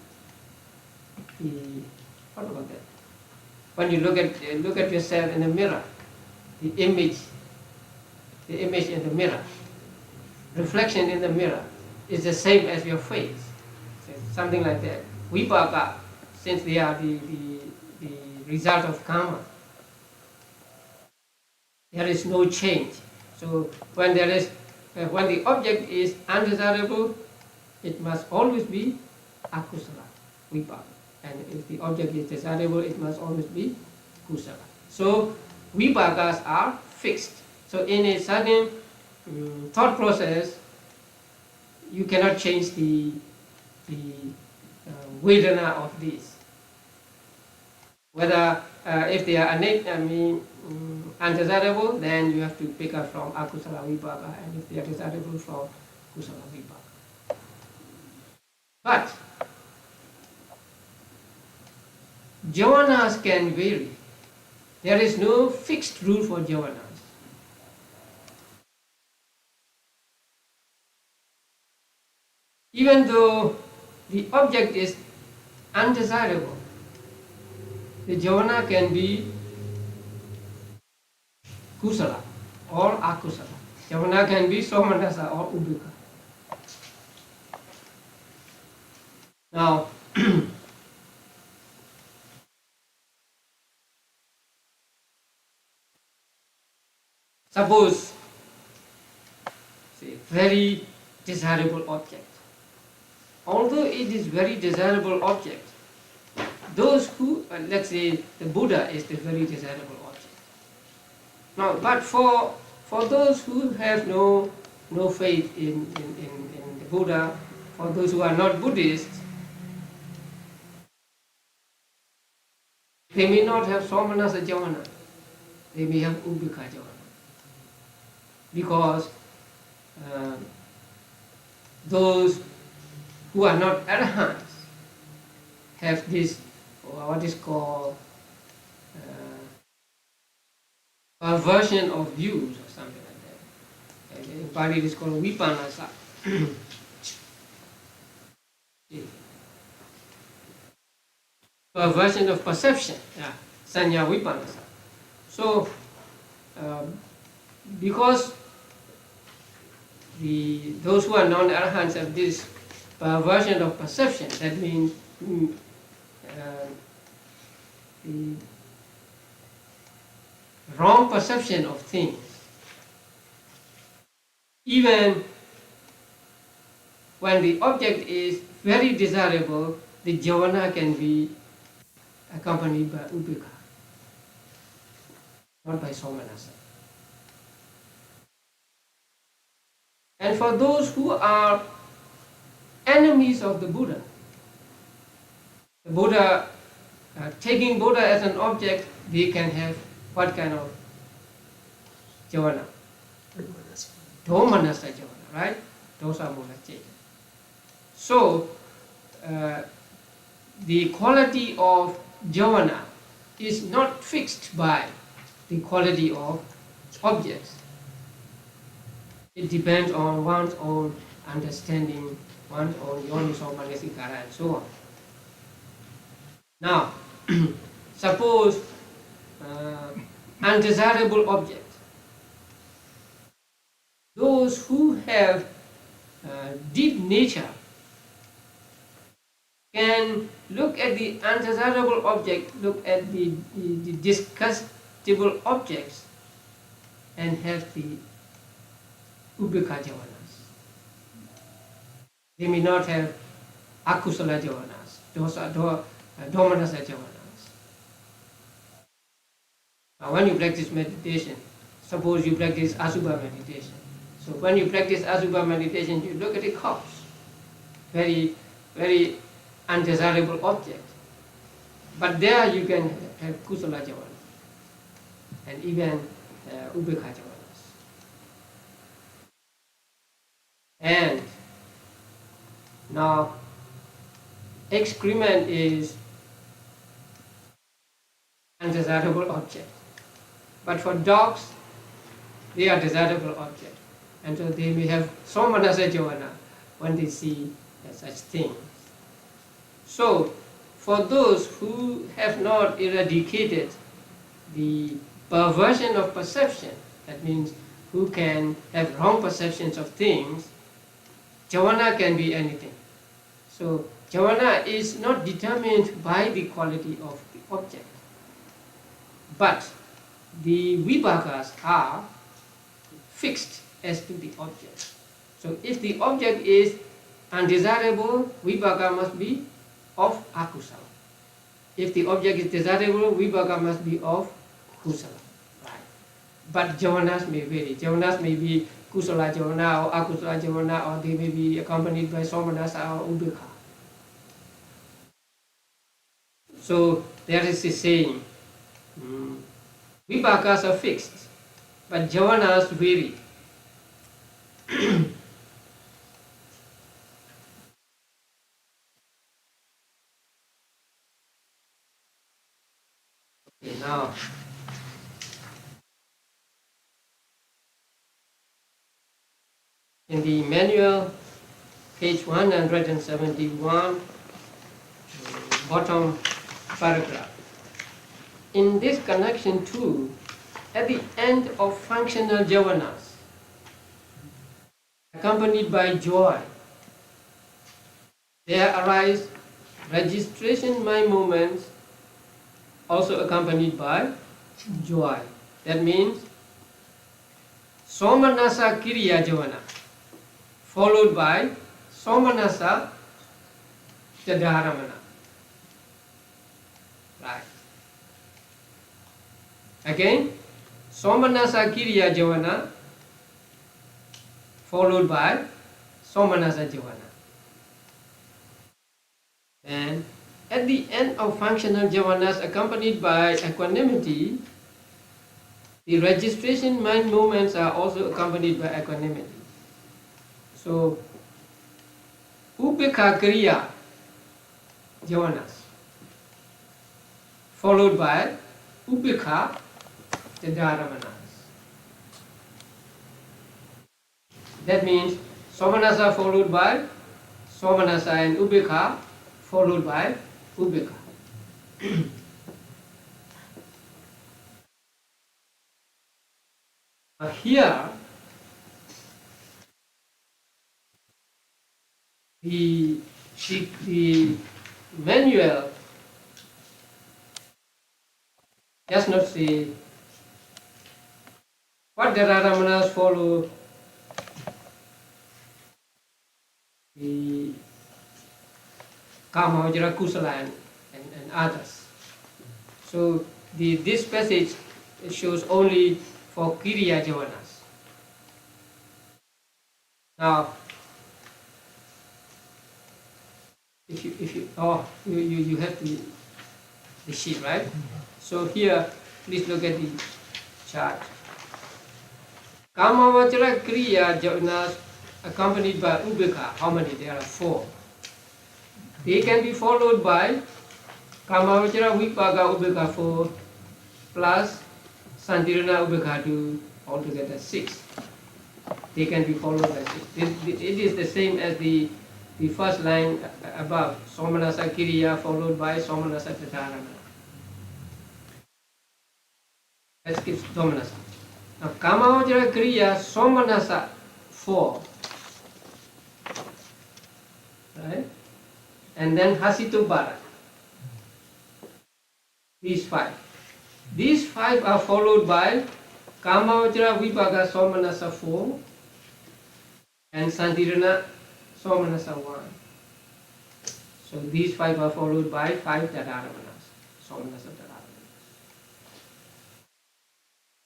what about that? When you look at yourself in the mirror, the image in the mirror, reflection in the mirror is the same as your face. So something like that. Vipaka, since they are the result of karma, there is no change. So when the object is undesirable, it must always be akusala, vipaka. And if the object is desirable, it must always be kusala. So vipakas are fixed. So in a certain thought process, you cannot change the vedana of these. Whether if they are undesirable, then you have to pick up from akusala vipaka, and if they are desirable, from kusala vipaka. But javanas can vary. There is no fixed rule for javanas. Even though the object is undesirable, the javana can be kusala or akusala. Javana can be somanasa or ubeka. Now, suppose, say, very desirable object. Although it is very desirable object, those who, let's say, the Buddha is the very desirable object. Now, but for those who have no faith in the Buddha, for those who are not Buddhists, they may not have somanasa javana, they may have ubeka javana. Because those who are not arahants have this, what is called perversion of views or something like that. In Pali it is called vipanasa. Perversion of perception, sanya vipanasa. So, because those who are non-arahants have this perversion of perception, that means the wrong perception of things. Even when the object is very desirable, the javana can be accompanied by upekkha, not by somanasa. And for those who are enemies of the Buddha, taking Buddha as an object, they can have what kind of jhana? Dhomanasa jhana, right? Dosa mula ceta. So, the quality of jhana is not fixed by the quality of objects. It depends on one's own understanding, one's own yoniso manasikara, and so on. Now, suppose undesirable object. Those who have deep nature can look at the undesirable object, look at the disgustable objects, and have the upekkha jhanas. They may not have akusala jhanas, dhomanasa jhanas. Now when you practice meditation, suppose you practice asubha meditation. So when you practice asubha meditation, you look at a corpse, very, very undesirable object. But there you can have kusala jhana and even upekkha jhanas. And now excrement is undesirable object. But for dogs, they are desirable object. And so they may have somanasa jhana when they see such things. So, for those who have not eradicated the perversion of perception, that means who can have wrong perceptions of things, jhana can be anything. So, jhana is not determined by the quality of the object, but the vibhakas are fixed as to the object. So if the object is undesirable, vibhaka must be of akusala. If the object is desirable, vibhaka must be of kusala. Right. But jhanas may vary. Jhanas may be kusala jhana or akusala jhana, or they may be accompanied by somanasa or upekkha. So there is a saying, vibhakas are fixed, but jhanas vary. Okay, now in the manual, page 171, bottom paragraph. In this connection too, at the end of functional jhanas, accompanied by joy, there arise registration mind moments also accompanied by joy. That means somanasa kiriya jhana followed by somanasa jadaramana. Right. Again, somanasa kiriya jhana followed by somanasa jhana. And at the end of functional jhanas accompanied by equanimity, the registration mind movements are also accompanied by equanimity. So, upekkha kriya jhanas followed by upekkha jadaramana. That means somanasa followed by somanasa and upekkha followed by upekkha. Here, the manual does not say what Dhararamanas follow the Kama, Vajra, Kusala and others. So this passage shows only for Kiriya Javanas. Now, if you you have the sheet, right? So here, please look at the chart. Kamavachara Kriya Javanas accompanied by Ubeka. How many? There are 4. They can be followed by Kamavachara Vipaga Ubeka 4 plus Santirana Ubeka 2, altogether 6. They can be followed by 6. It is the same as the first line above, Somanasa Kiriya followed by Somanasa Tataramana. Let's skip Domanasa. Now Kamavachara Kriya Somanasa 4. Right? And then Hasito Bara. These 5. These 5 are followed by Kamavachara Vipaga Somanasa 4 and Santirana Somanasa 1. So these 5 are followed by 5 Tadaramanas. Somanasa Tadaramanas.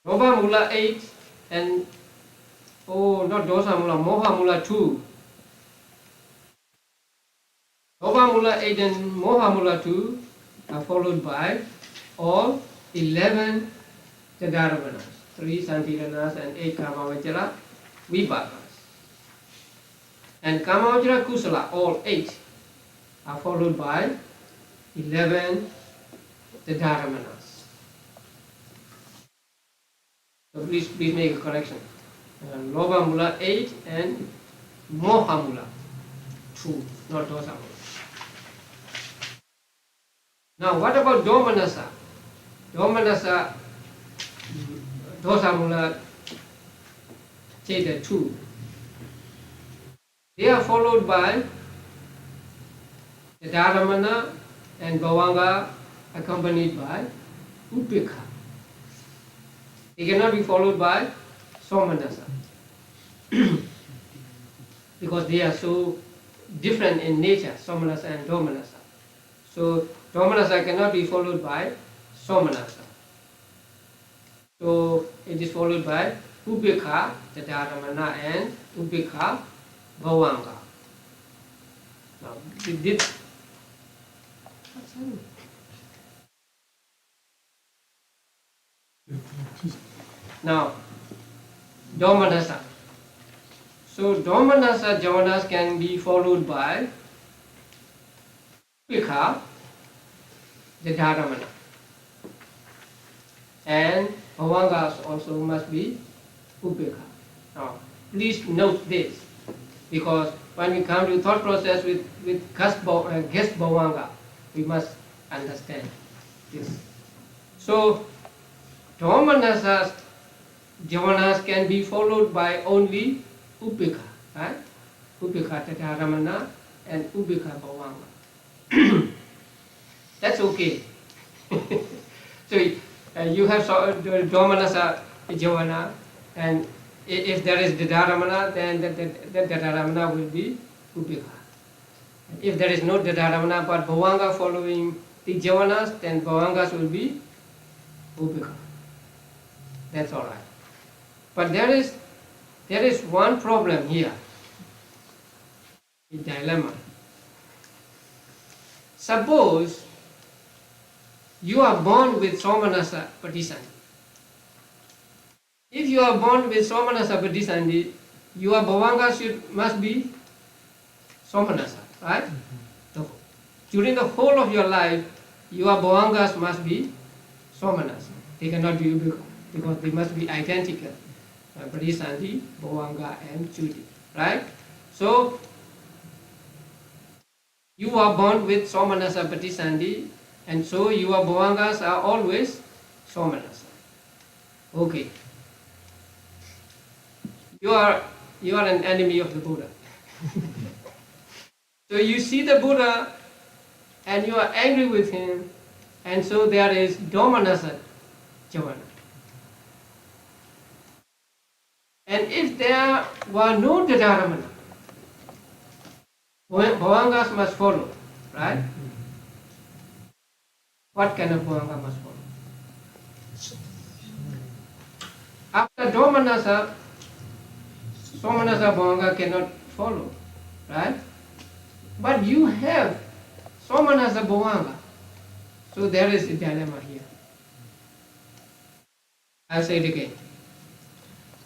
Dosa Mula 8 and not Dosa Mula, Moha Mula 2. Dosa Mula 8 and Moha Mula 2 are followed by all 11 Tadaramanas, 3 Santiranas and 8 Kamavachara Vipagas. And Kamavachara Kusala, all 8, are followed by 11 Tadaramanas. So please make a correction. Loba Mula 8 and Moha Mula 2, not Dosa Mula. Now what about Domanasa? Domanasa, Dosa Mula Cheta 2. They are followed by the Dharamana and Bhavanga accompanied by Upekha. They cannot be followed by Somanasa because they are so different in nature, Somanasa and Domanasa. So Domanasa cannot be followed by Somanasa. So it is followed by Upekha, the Dharamana, and Upekha, Bhavanga. Now, now, Domanasa. So Domanasa Javanas can be followed by Upekha, the Dharamana, and Bhavangas also must be Upekha. Now, please note this, because when we come to thought process with guest Bhavanga, we must understand this. So, Domanasa Javanas can be followed by only Upekha, right? Upekha Tataramana and Upekha Bhavanga. That's okay. So you have Domanasa Javana, and if there is Dadaramana, then the Dadaramana will be Upekha. If there is no Dadaramana but Bhavanga following the Javanas, then Bhavangas will be Upekha. That's all right. But there is one problem here, a dilemma. Suppose you are born with Somanasa Patisandi. If you are born with Somanasa Patisandi, your Bhavanga must be Somanasa, right? So, during the whole of your life, your Bhavangas must be Somanasa. They cannot be Upekha because they must be identical. Patisandi, Bhavanga and Chudi, right? So, you are born with Somanasa Patisandi, and so your Bhavangas are always Somanasa. Okay. You are an enemy of the Buddha. So you see the Buddha and you are angry with him, and so there is Domanasa Javana. And if there were no Dadaramana, Bhavangas must follow, right? What kind of Bhavanga must follow? After Domanasa, Somanasa Bhavanga cannot follow, right? But you have Somanasa Bhavanga. So there is a dilemma here. I'll say it again.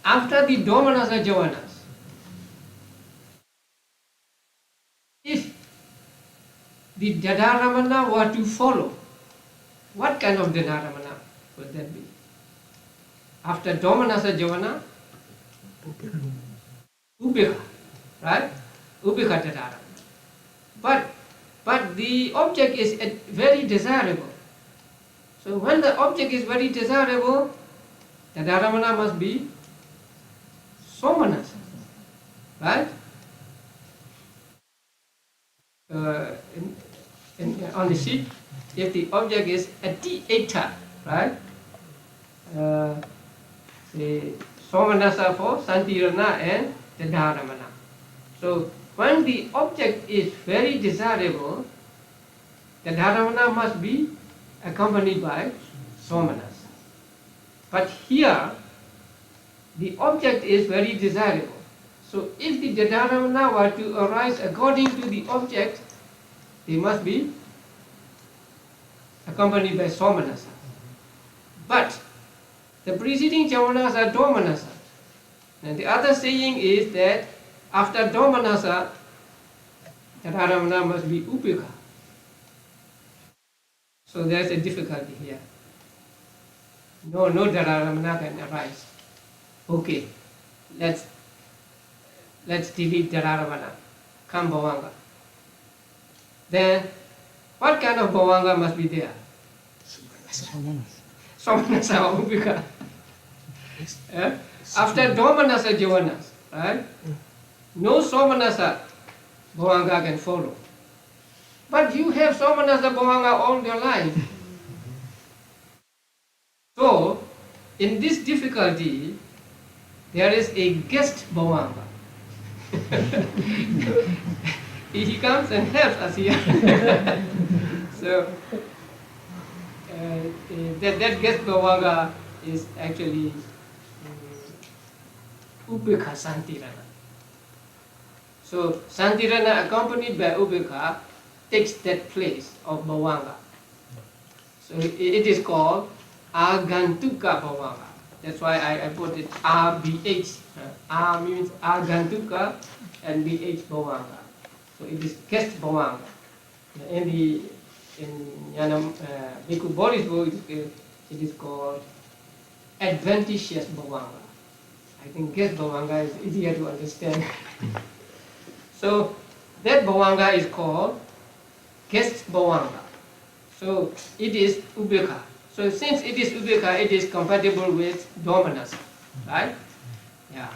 After the Domanasa Javanas, if the Dadaramana were to follow, what kind of Dadaramana would that be? After Domanasa Javana, Ubeka, right? Ubeka Dadaramana. But the object is very desirable. So when the object is very desirable, the Dadaramana must be Somanasa, right? On the sheet, if the object is Ati-eta, right? The Somanasa for Santirana and the Dharamana. So when the object is very desirable, the Dharamana must be accompanied by Somanasa. But here, the object is very desirable. So if the Dharamana were to arise according to the object, they must be accompanied by Somanasa. But the preceding Javanas are Domanasa. And the other saying is that after Domanasa, the Dharamana must be Upeka. So there's a difficulty here. No Dharamana can arise. Okay, let's delete Dharamana. Come Bhavanga. Then, what kind of Bhavanga must be there? Somanasa or Upeka. After Domanasa Javanas, right? No Somanasa Bhavanga can follow. But you have Somanasa Bhavanga all your life. So, in this difficulty, there is a guest Bhavanga. He comes and helps us here. So, that guest Bhavanga is actually Ubeka Santirana. So Santirana accompanied by Ubeka takes that place of Bhavanga. So it is called Agantuka Bhavanga. That's why I put it RBH. R means Agantuka and BH Bhavanga. So it is guest Bhavanga. In Bhikkhu Bodhi's book, it is called adventitious Bhavanga. I think guest Bhavanga is easier to understand. So that Bhavanga is called guest Bhavanga. So it is Ubeka. So since it is Ubeka, it is compatible with Domanasa, right? Yeah.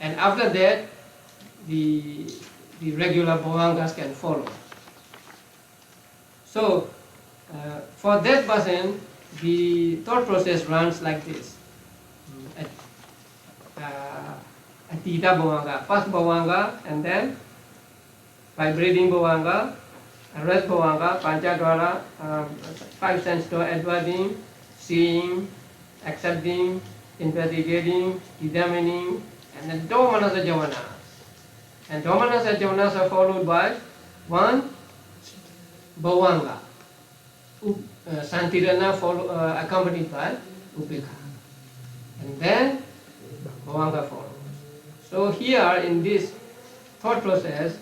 And after that, the regular Bhavangas can follow. So for that person, the thought process runs like this. Atita Bhavanga, first Bhavanga, and then vibrating Bhavanga, rest Bhavanga, Panchadwara, 5 sense door adverting, seeing, accepting, investigating, examining, and then Domanasa Javanas. And Domanasa Javanas are followed by 1 Bhavanga, Santirana accompanied by Upeka. And then Bhavanga follows. So here in this thought process,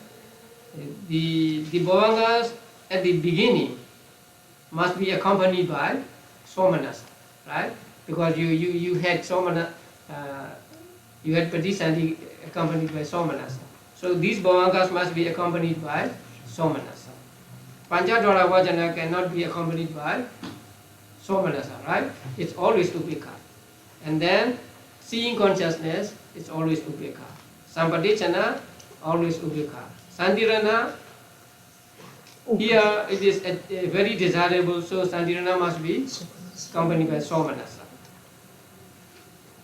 the Bhavangas at the beginning must be accompanied by Somanasa, right? Because you had Somana, you had Pradisandhi accompanied by Somanasa. So these Bhavangas must be accompanied by Somanasa. Panchadwara Vajana cannot be accompanied by Somanasa, right? It's always Upeka. And then seeing consciousness is always Upeka. Sampadicana, always Upeka. Santirana, here it is very desirable, so Santirana must be accompanied by Somanasa.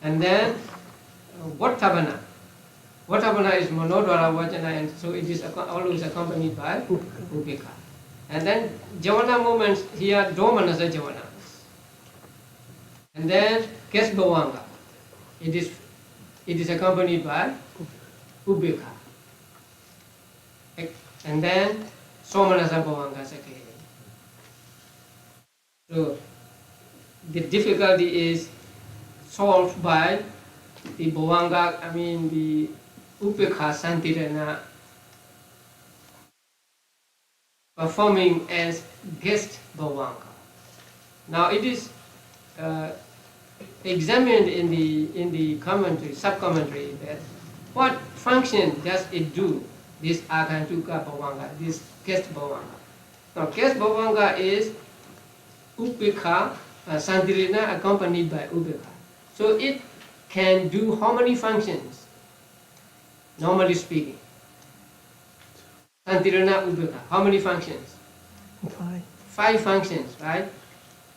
And then Vattabhana. Vattabhana is Monodwara Vajana, and so it is always accompanied by Upeka. And then Javana movements, here Domanasa Javanas. And then guest bhavanga. It is accompanied by ubekha. And then somanasa bhavanga again. So the difficulty is solved by the bhavanga, the upekha santirana performing as guest bhavanga. Now it is examined in the commentary, sub-commentary, that what function does it do, this agantuka bhavanga, this guest bhavanga. Now guest bhavanga is upekha santirana accompanied by ubekha. So it can do how many functions? Normally speaking. Santirana ubekha. How many functions? 5. 5 functions, right?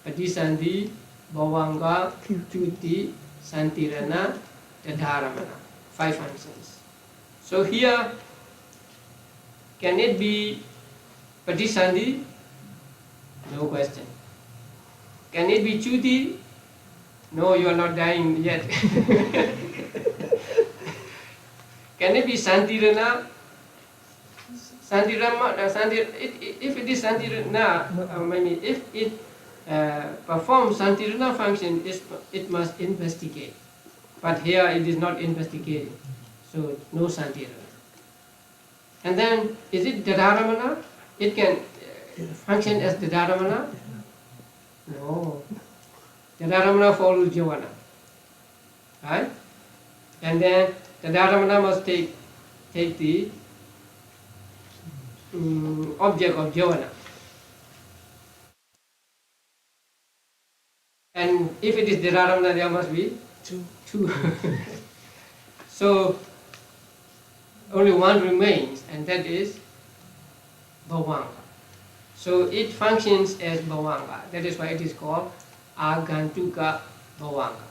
Patisandhi, bhavanga, chuti, santirana, tadharamana. 5 functions. So here, can it be patisandhi? No question. Can it be chuti? No, you are not dying yet. Can it be santirana? If it is santirana, if it performs santirana function, it must investigate. But here it is not investigating, so no santirana. And then, is it tadharamana? It can function as tadharamana? No. Tadharamana follows jhana, right? And then tadharamana must take the object of jhana. And if it is tadharamana, there must be 2. So only one remains, and that is bhavanga. So it functions as bhavanga. That is why it is called agantuka bhavanga.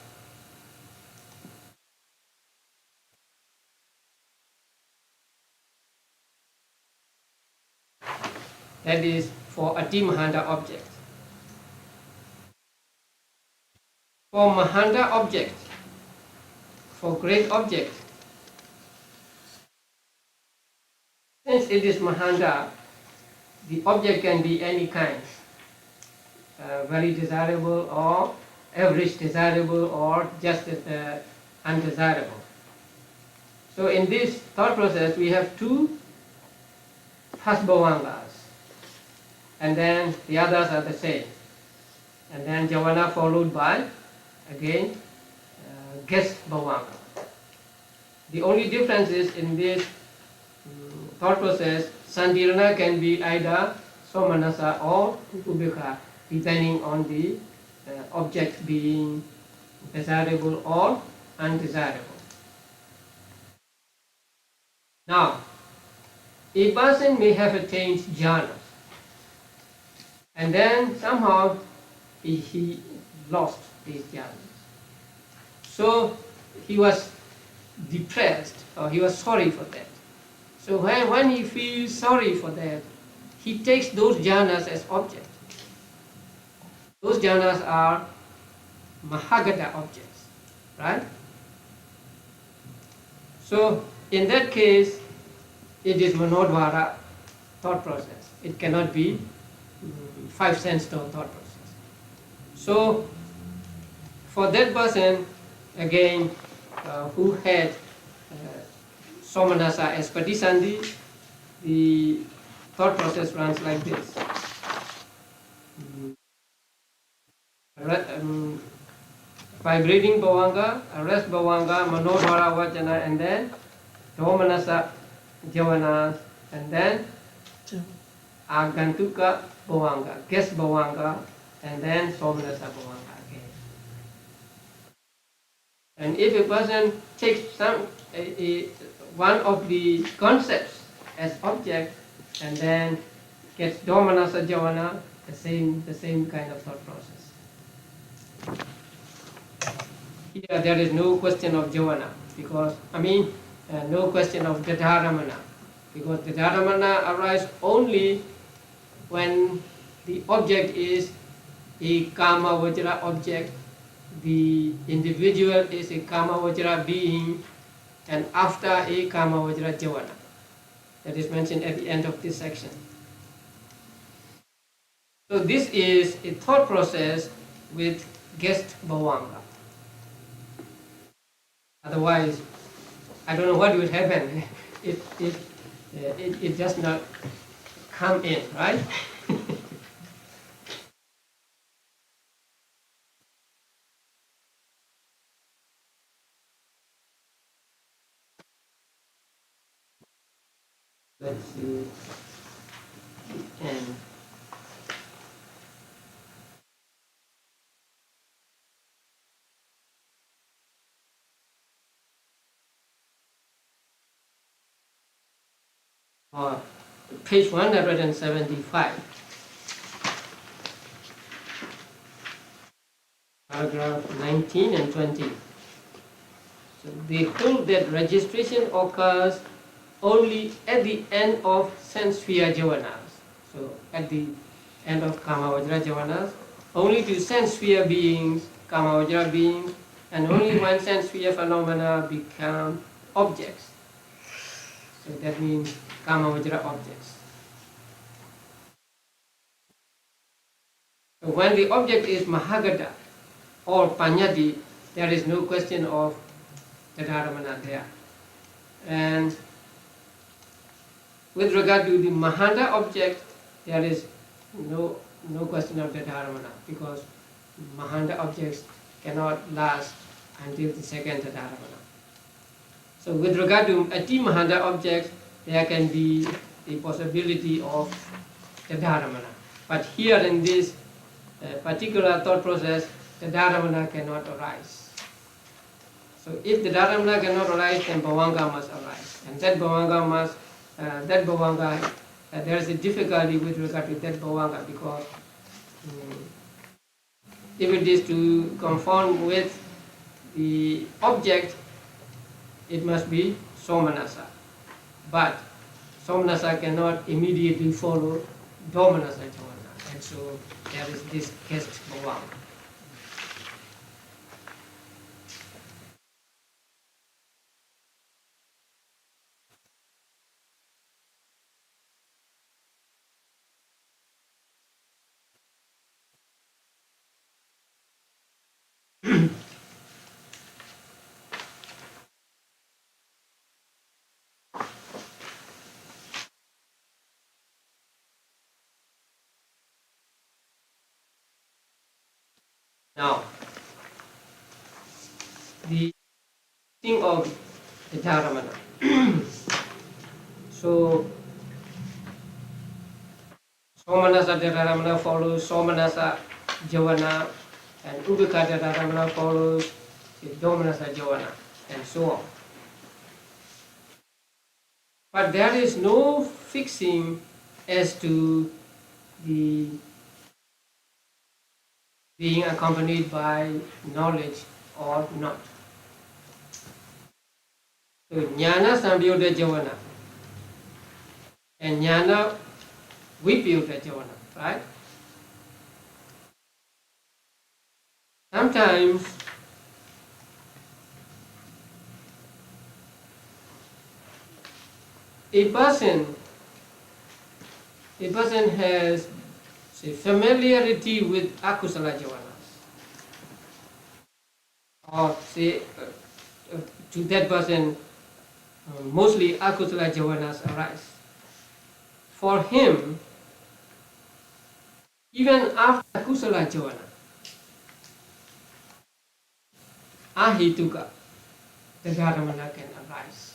That is for Ati-Mahanta object. For Mahanta object, for great object, since it is Mahanta, the object can be any kind, very desirable or average desirable or just undesirable. So in this thought process, we have 2 first bhavangas, and then the others are the same. And then jhana followed by, again, guest bhavanga. The only difference is in this thought process, santirana can be either somanasa or ubekha, depending on the object being desirable or undesirable. Now, a person may have attained jhana, and then somehow he lost these jhanas. So he was depressed, or he was sorry for that. So when he feels sorry for that, he takes those jhanas as object. Those jhanas are mahagata objects, right? So in that case, it is manodvara thought process. It cannot be 5 sense thought process. So for that person, again, who had somanasa as patisandhi, the thought process runs like this. Vibrating bhavanga, rest bhavanga, manodvara vachana, and then domanasa jhana, and then agantuka bhavanga, guest bhavanga, and then somanasa bhavanga again. And if a person takes one of the concepts as object, and then gets domanasa jhana, the same kind of thought process. Here there is no question of jhana, because no question of tadharamana, because tadharamana arises only when the object is a kama vajra object, the individual is a Kamavajra being, and after a Kamavajra Javana. That is mentioned at the end of this section. So this is a thought process with guest bhavanga. Otherwise, I don't know what would happen if it does not come in, right? Let's see. And page 175, paragraph 19 and 20. So they hold that registration occurs only at the end of sense sphere javanas. So at the end of Kamavajra javanas, only to sense sphere beings, Kamavajra beings, and only when sense sphere phenomena become objects. So that means Kamavajra objects. So when the object is Mahagata or Panyati, there is no question of Tadharamana there. And with regard to the Mahanda object, there is no question of Tadharamana, because Mahanda objects cannot last until the second Tadharamana. So with regard to Ati Mahanda objects, there can be the possibility of Tadharamana. But here in this particular thought process, Tadharamana cannot arise. So if the Tadharamana cannot arise, then Bhavanga must arise. And that Bhavanga there is a difficulty with regard to that Bhavanga, because if it is to conform with the object, it must be Somanasa. But Somanasa cannot immediately follow Domanasa Javana. And so there is this guest Bhavanga. Now, the thing of the Dharamana. So, Somanasa Dharamana follows Somanasa Javana, and Ubeka Dharamana follows the Domanasa Javana, and so on. But there is no fixing as to the being accompanied by knowledge or not. So Jnana Sambhyuta Javana and Jnana Vipyuta Javana, right? Sometimes a person has, say, familiarity with akusala javanas, or say to that person mostly akusala javanas arise. For him, even after akusala javana, ahituka, the Dharamana can arise,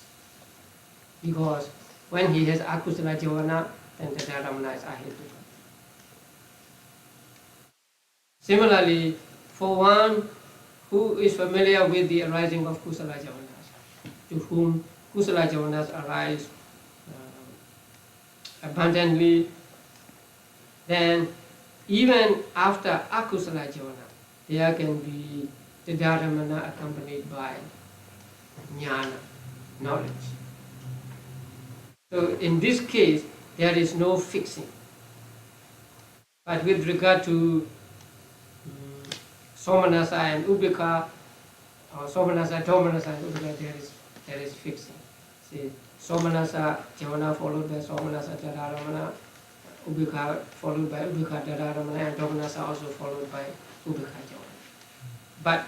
because when he has akusala javana, then the Dharamana is ahituka. Similarly, for one who is familiar with the arising of kusala javanas, to whom kusala javanas arise abundantly, then even after akusala javana, there can be the Dharamana accompanied by jnana, knowledge. So in this case, there is no fixing. But with regard to Somanasa and Ubeka, or Somanasa, Domanasa and Ubeka, there is fixing. See, Somanasa Javana followed by Somanasa Tadaramana, Ubeka followed by Ubeka Tadaramana, and Domanasa also followed by Ubeka Javana. But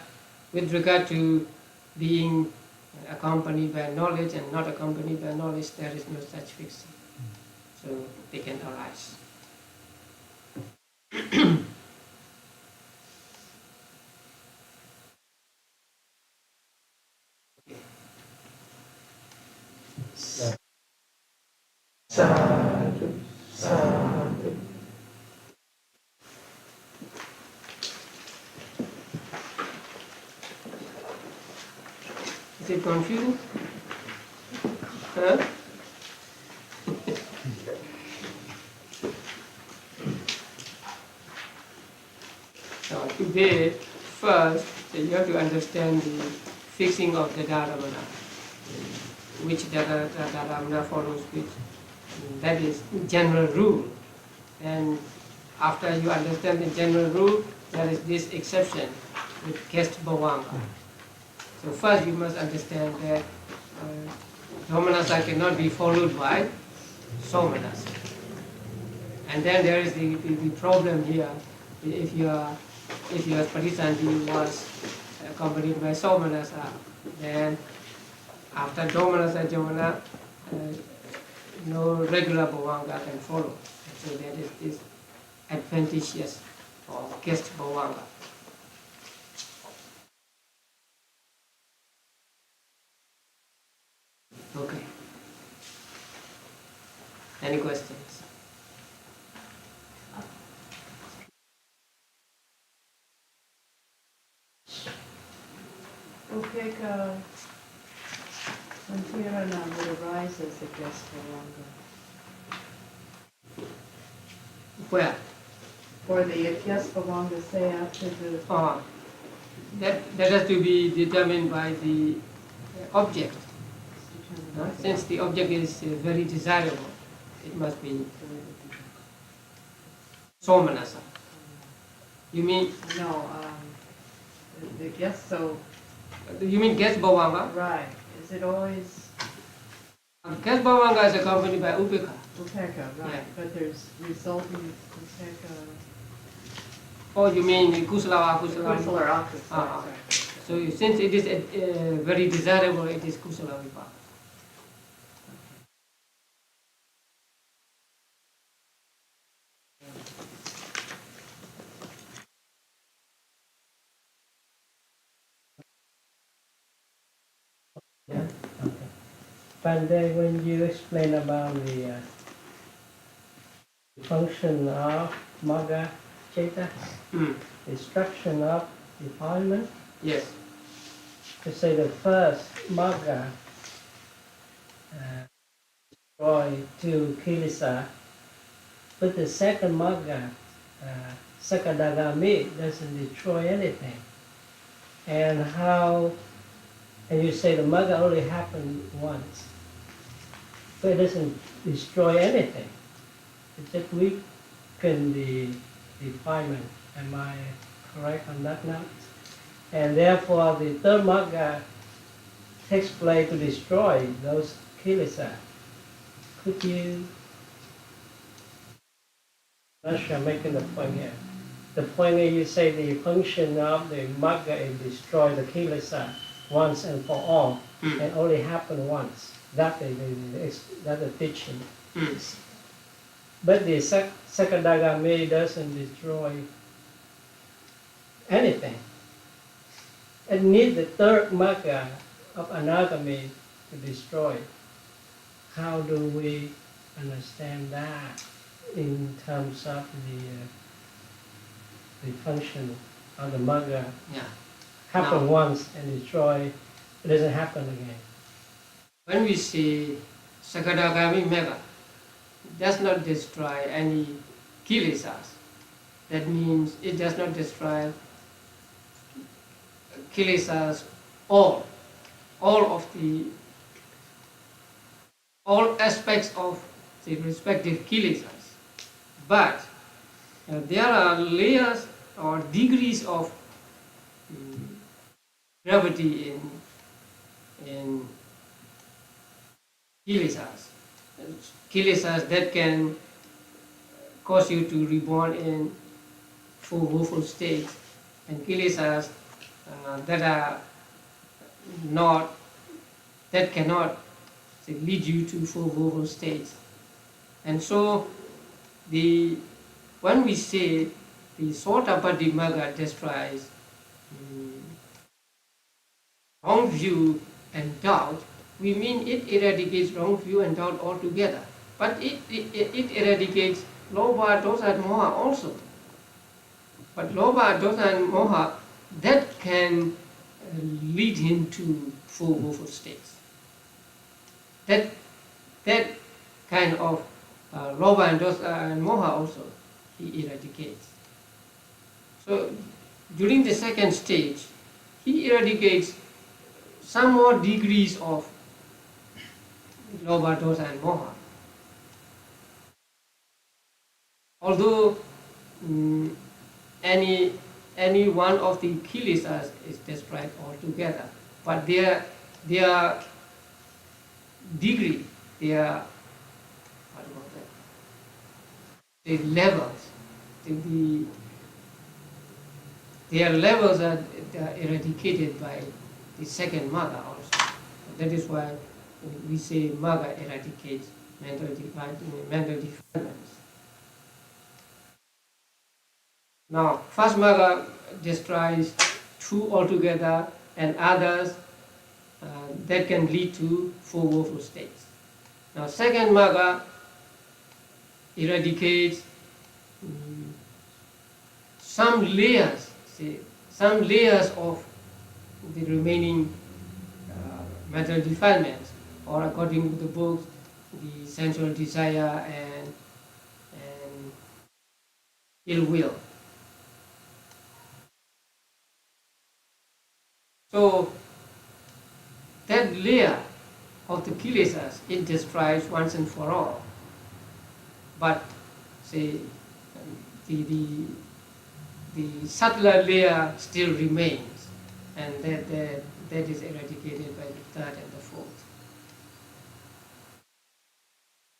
with regard to being accompanied by knowledge and not accompanied by knowledge, there is no such fixing. So they can arise. Sadhu, sadhu. Is it confusing? Huh? Now today, first you have to understand the fixing of the Dharamana. Which Dharamana follows which. That is general rule. And after you understand the general rule, there is this exception with guest bhavanga. So first you must understand that Domanasa cannot be followed by Somanasa. And then there is the problem here. If your Parisanti was accompanied by Somanasa, then after Domanasa Jamana, no regular bhavanga can follow. So that is this advantageous or guest bhavanga. Okay. Any questions? Okay, when Tirana would arise as a guest bhavanga. Where? Or the guest bhavanga say after the... That has to be determined by the object. Since the object is very desirable, it must be Somanasa. You mean? No, the guest, so... You mean guest bhavanga? Right. Is it always... Guest bhavanga is accompanied by upeka. Upeka, right. Yeah. But there's resulting upeka... Oh, you mean kusala or akusala? Kusala or akusala, sorry. So since it is very desirable, it is kusala vipaka. Yeah. Okay. But then when you explain about the function of Magga Cheta, instruction of defilement, Yes. to say the first Magga destroy two kilesa, but the second Magga, Sakadagami, doesn't destroy anything. And how, and you say the Magga only happened once, but it doesn't destroy anything. It just weaken the defilement. Am I correct on that note? And therefore the third Magga takes place to destroy those kilesa. Could you, I'm not sure I'm making the point here. The point is you say the function of the Magga is destroy the kilesa once and for all, and only happen once. That is the teaching. But the Sakadagami doesn't destroy anything. It needs the third Magga of anagami to destroy. How do we understand that in terms of the function of the Magga? Yeah. Happen Now, once and destroy, it doesn't happen again. when we say Sakadagami Magga, it does not destroy any kilesas. That means it does not destroy kilesas all aspects of the respective kilesas. But there are layers or degrees of gravity in kilesas. Kilesas that can cause you to reborn in four woeful states, and kilesas that are not, that cannot lead you to four woeful states. And so when we say the Sotapaddi Magga destroys wrong view and doubt, we mean it eradicates wrong view and doubt altogether. But it eradicates Lobha, Dosa and Moha also. But Lobha, Dosa and Moha, that can lead him to four woeful states. That kind of Lobha and Dosa and Moha also he eradicates. So during the second stage, he eradicates some more degrees of Lobha, Dosa and Moha. Although any one of the kilesas is destroyed altogether, but their degree, their the levels, their levels are eradicated by the second Magga also. That is why we say Magga eradicates mental defilements. Now, first Magga destroys two altogether, and others that can lead to four woeful states. Now, second Magga eradicates some layers of the remaining mental defilements, or according to the books, the sensual desire and ill will. So that layer of the kilesas, it destroys once and for all. But say the subtler layer still remains, and that is eradicated by the third and the fourth.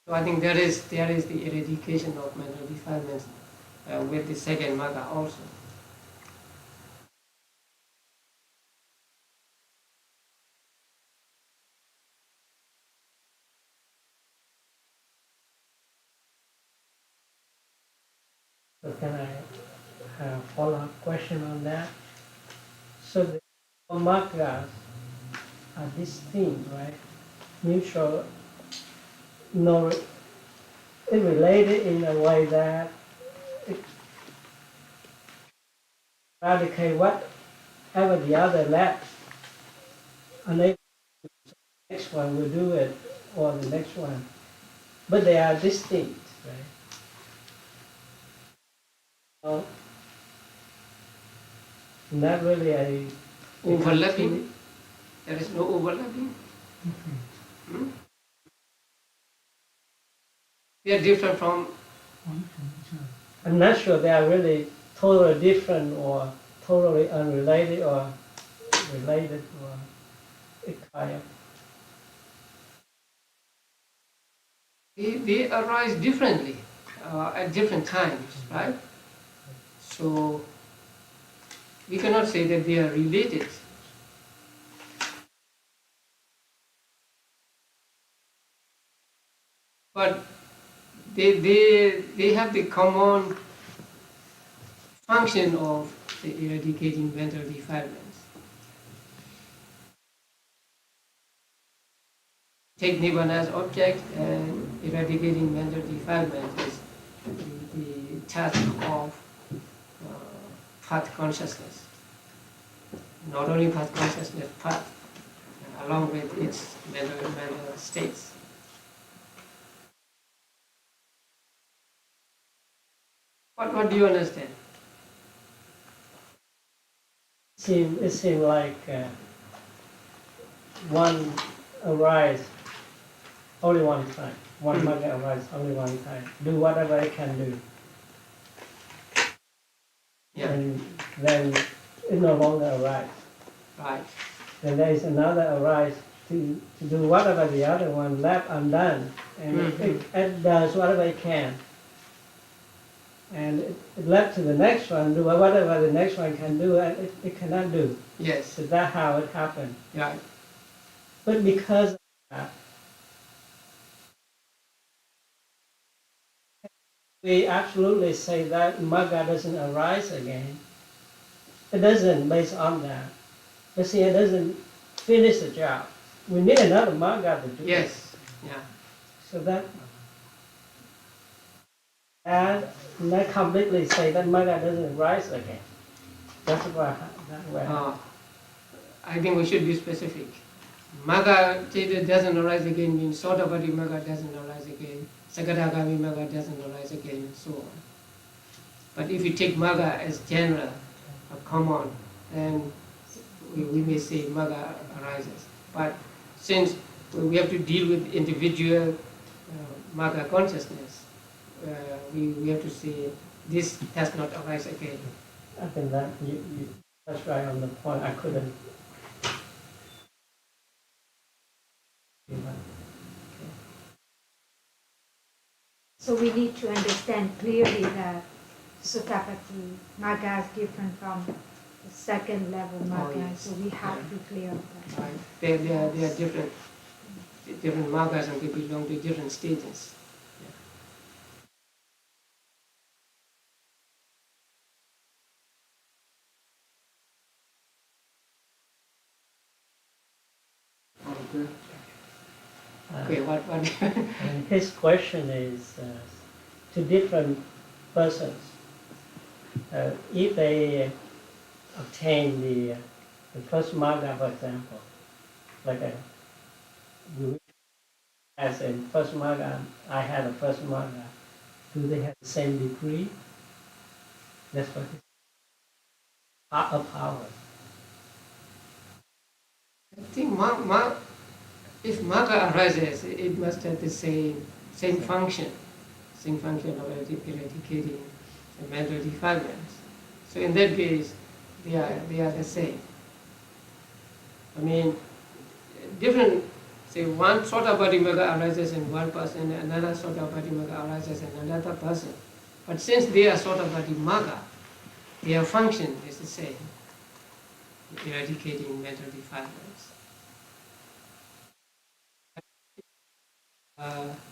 So I think there is the eradication of mental defilements with the second Magga also. So can I have a follow-up question on that? So the Maggas are distinct, right? Mutual, no, it related in a way that it eradicate whatever the other lacks. Unable to, the next one will do it, or the next one. But they are distinct, right? So, not really a Overlapping? There is no overlapping? Hmm? They are different from... I'm not sure they are really totally different or totally unrelated or related or kind. They arise differently at different times, right? So we cannot say that they are related. But they have the common function of eradicating mental defilements. Take Nibbana as object, and eradicating mental defilement is the task of path consciousness. Not only path consciousness, path, along with its mental states. What do you understand? It seems like one arise only one time. One Magga arise only one time. Do whatever it can do. Yeah. And then it no longer arises. Right. Then there is another arise to do whatever the other one left undone, and it does whatever it can. And it left to the next one, do whatever the next one can do, and it cannot do. Yes. So that's how it happened. Right. But because of that, we absolutely say that Magga doesn't arise again. It doesn't based on that. But see, it doesn't finish the job. We need another Magga to do it. Yes. Yeah. So that and not completely say that Magga doesn't rise again. That's why I think we should be specific. Magga Cheta doesn't arise again means Sotapadhi Magga doesn't arise again, Sakadagami Magga doesn't arise again, and so on. But if you take Magga as general, or common, then we may say Magga arises. But since we have to deal with individual Magga consciousness, we have to say this does not arise again. I think that that's right on the point. I couldn't. So we need to understand clearly that Sotapadhi Magga is different from the second level Magga, yes. so we have to be clear of that. Right. They are different Maggas, and they belong to different stages. Okay. Okay, what? And his question is to different persons. If they obtain the first Magga, for example, like as in first Magga, I had a first Magga, do they have the same degree? That's what it's a power. I think if Magga arises, it must have the same function of eradicating mental defilements. So in that case, they are the same. I mean, different. Say one Sotapadhi Magga arises in one person, another Sotapadhi Magga arises in another person. But since they are Sotapadhi Magga, their function is the same, eradicating mental defilements.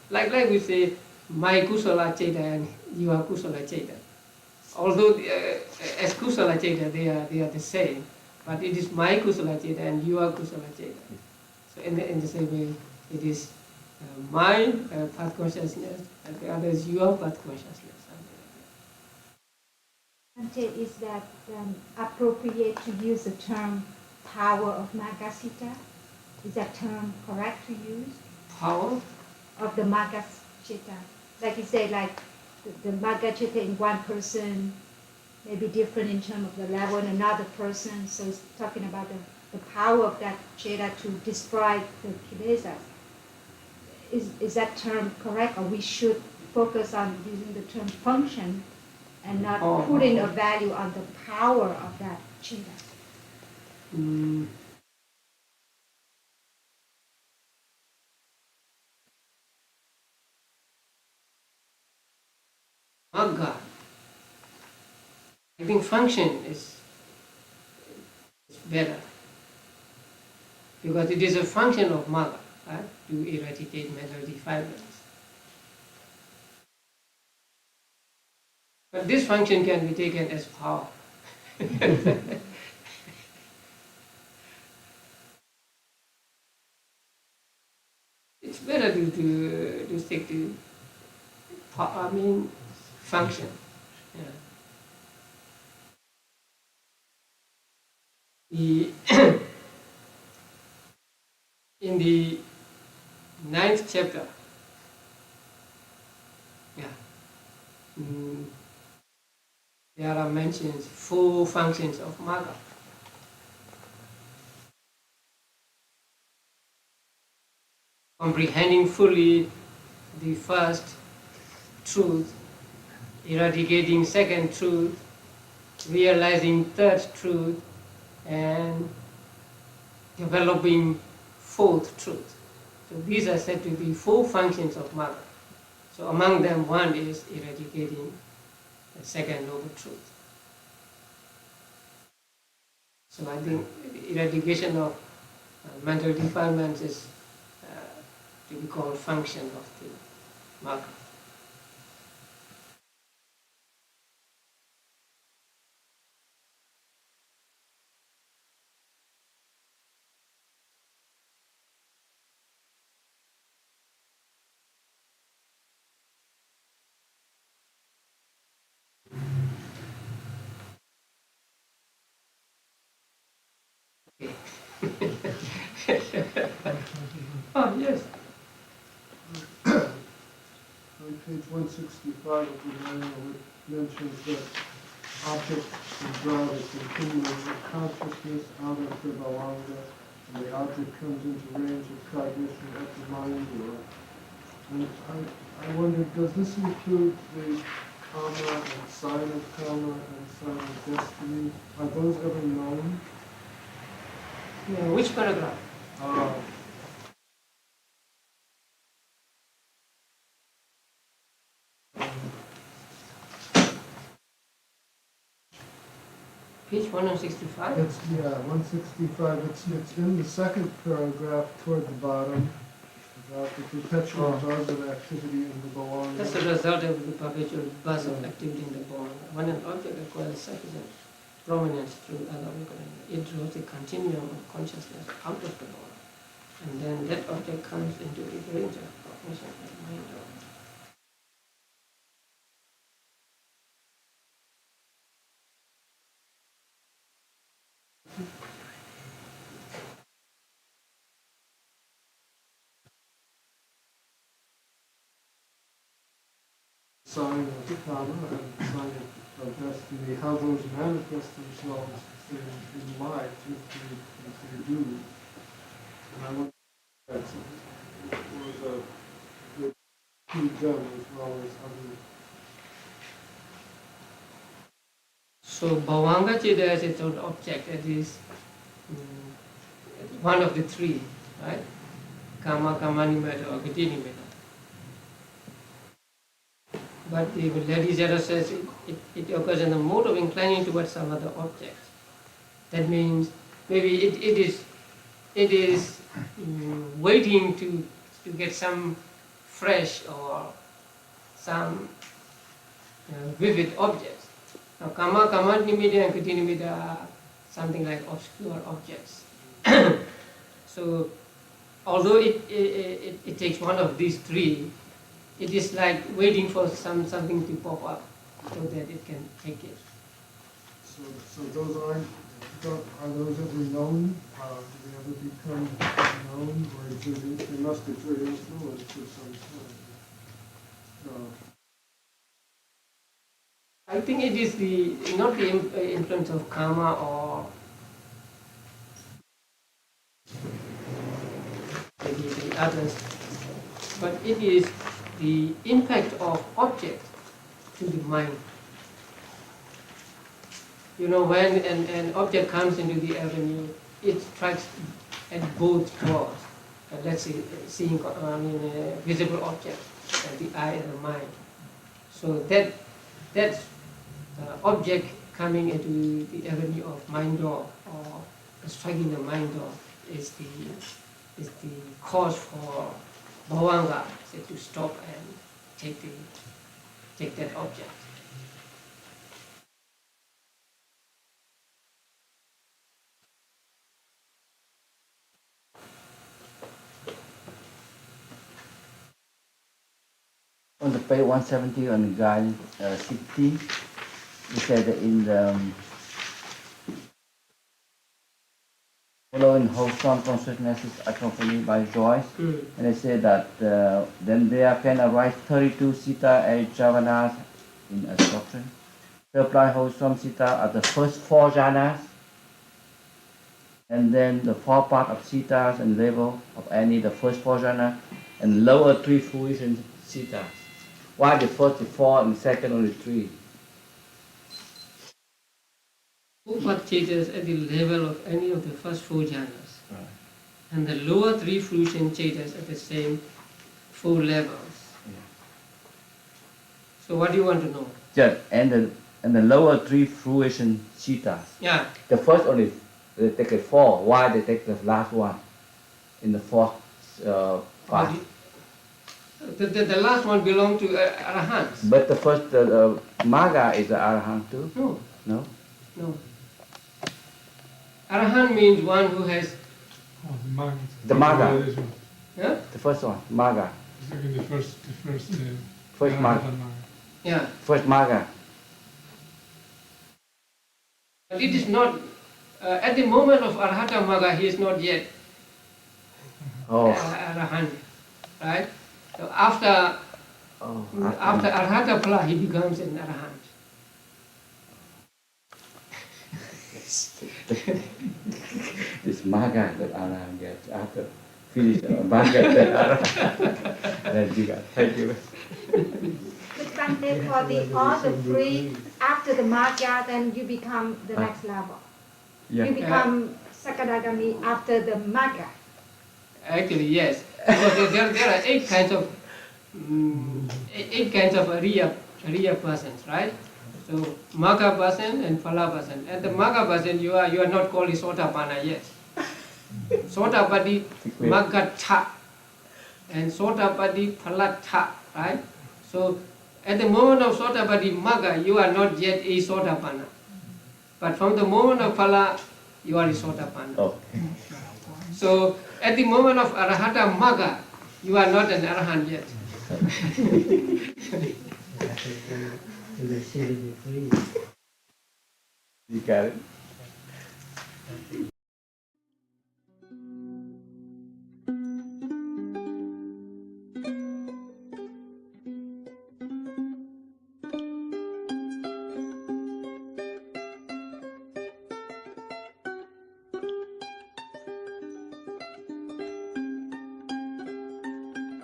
Like we say, my kusala cheta and your kusala cheta. Although as kusala cheta they are the same, but it is my kusala cheta and your kusala cheta. So in the same way, it is my path consciousness, and the other is your path consciousness. Ante, is that appropriate to use the term power of Maggasita? Is that term correct to use? Power? Of the Maggasita. Like you say, like the Maggasita in one person may be different in terms of the level in another person. So it's talking about the power of that Cheta to destroy the Kilesas. Is that term correct, or we should focus on using the term function and not putting a value on the power of that Cheta? Magga. I think function is better because it is a function of Magga, right, to eradicate mental defilements. But this function can be taken as power. It's better to stick to function. Yeah. In the 9th chapter, there are mentions 4 functions of Magga. Comprehending fully the first truth, eradicating second truth, realizing third truth, and developing fourth truth. So these are said to be four functions of Magga. So among them, one is eradicating the second noble truth. So I think eradication of mental defilements is to be called function of the Magga. Oh, yes. On page 165 of the manual, it mentions that objects draw the continuum of consciousness out of the bhavanga, and the object comes into range of cognition at the mind door. And I wonder, does this include the karma and sign of karma and sign of destiny? Are those ever known? Yeah, which paragraph? Page 165? It's, 165. It's in the second paragraph toward the bottom about the perpetual buzz of activity in the bhavanga. That's the result of the perpetual buzz of activity in the bhavanga. When an object acquires sufficient prominence through other organisms, it draws a continuum of consciousness out of the bhavanga. And then that object comes into the range of cognition and mind. Sign of karma and sign of destiny, how those manifest themselves in life if they do. And I want that was a good to them as well as others. So bhavanga chitta is its own object, it is one of the three, right? Kama, Kamanimmetta or Gati-nimitta. But the Lady Zero says it occurs in the mode of inclining towards some other object. That means maybe it is waiting to get some fresh or some vivid object. Now Kama, Kamanimmetta and Gati-nimitta are something like obscure objects. So although it takes one of these three, it is like waiting for something to pop up so that it can take it. So those are those ever known? Do they ever become known, or they must exert influence for some time? I think it is not the influence of karma or maybe the others, but it is the impact of object to the mind. You know, when an object comes into the avenue, it strikes at both doors. Let's say, seeing a visible object, the eye and the mind. So that object coming into the avenue of mind door or striking the mind door is the cause for bhavanga, say, to stop and take that object. On the page 170 on the guide 60, we said that in the following wholesome consciousness is accompanied by joy, and they say that then there can arise 32 sita and jhavanas in absorption. To apply wholesome sita at the first 4 jhanas, and then the 4 part of sitas and level of any the first 4 jhana, and lower 3 fruition sitas. Why the first 4 and second only 3? path chatas at the level of any of the first 4 jhanas. Right. And the lower 3 fruition chatas at the same 4 levels. Yeah. So what do you want to know? Just and the lower 3 fruition citas. Yeah. The first only they take it 4. Why they take the last one in the 4th path? The last one belongs to Arahants. But the first Magga is the Arahant too. No, No. no. Arahant means one who has, Oh, the Magga. The Magga. yeah, The first one, Magga. The first First Magga. yeah. First Magga. But it is not, at the moment of Arhata Magga, he is not yet Oh. Arahant, right? So after Arhata Phala, he becomes an Arahant. This Magga that Arahant gets after finish Magga that Arahant. Then you got thank you. But Bante, for the all the 3, after the Magga, then you become the next level. Yeah. You become Sakadagami after the Magga. Actually, yes. Because there are 8 kinds of 8 kinds of Ariya persons, right? So Magga person and Phala person. And the Magga person, you are not called Sotapanna yet. Sotapatti Magga Tha and Sotapatti Phala Tha, right? So at the moment of Sotapatti Magga, you are not yet a Sotapanna. But from the moment of Phala, you are a Sotapanna. Oh. So at the moment of Arahata Magga, you are not an Arahant yet. You You got it.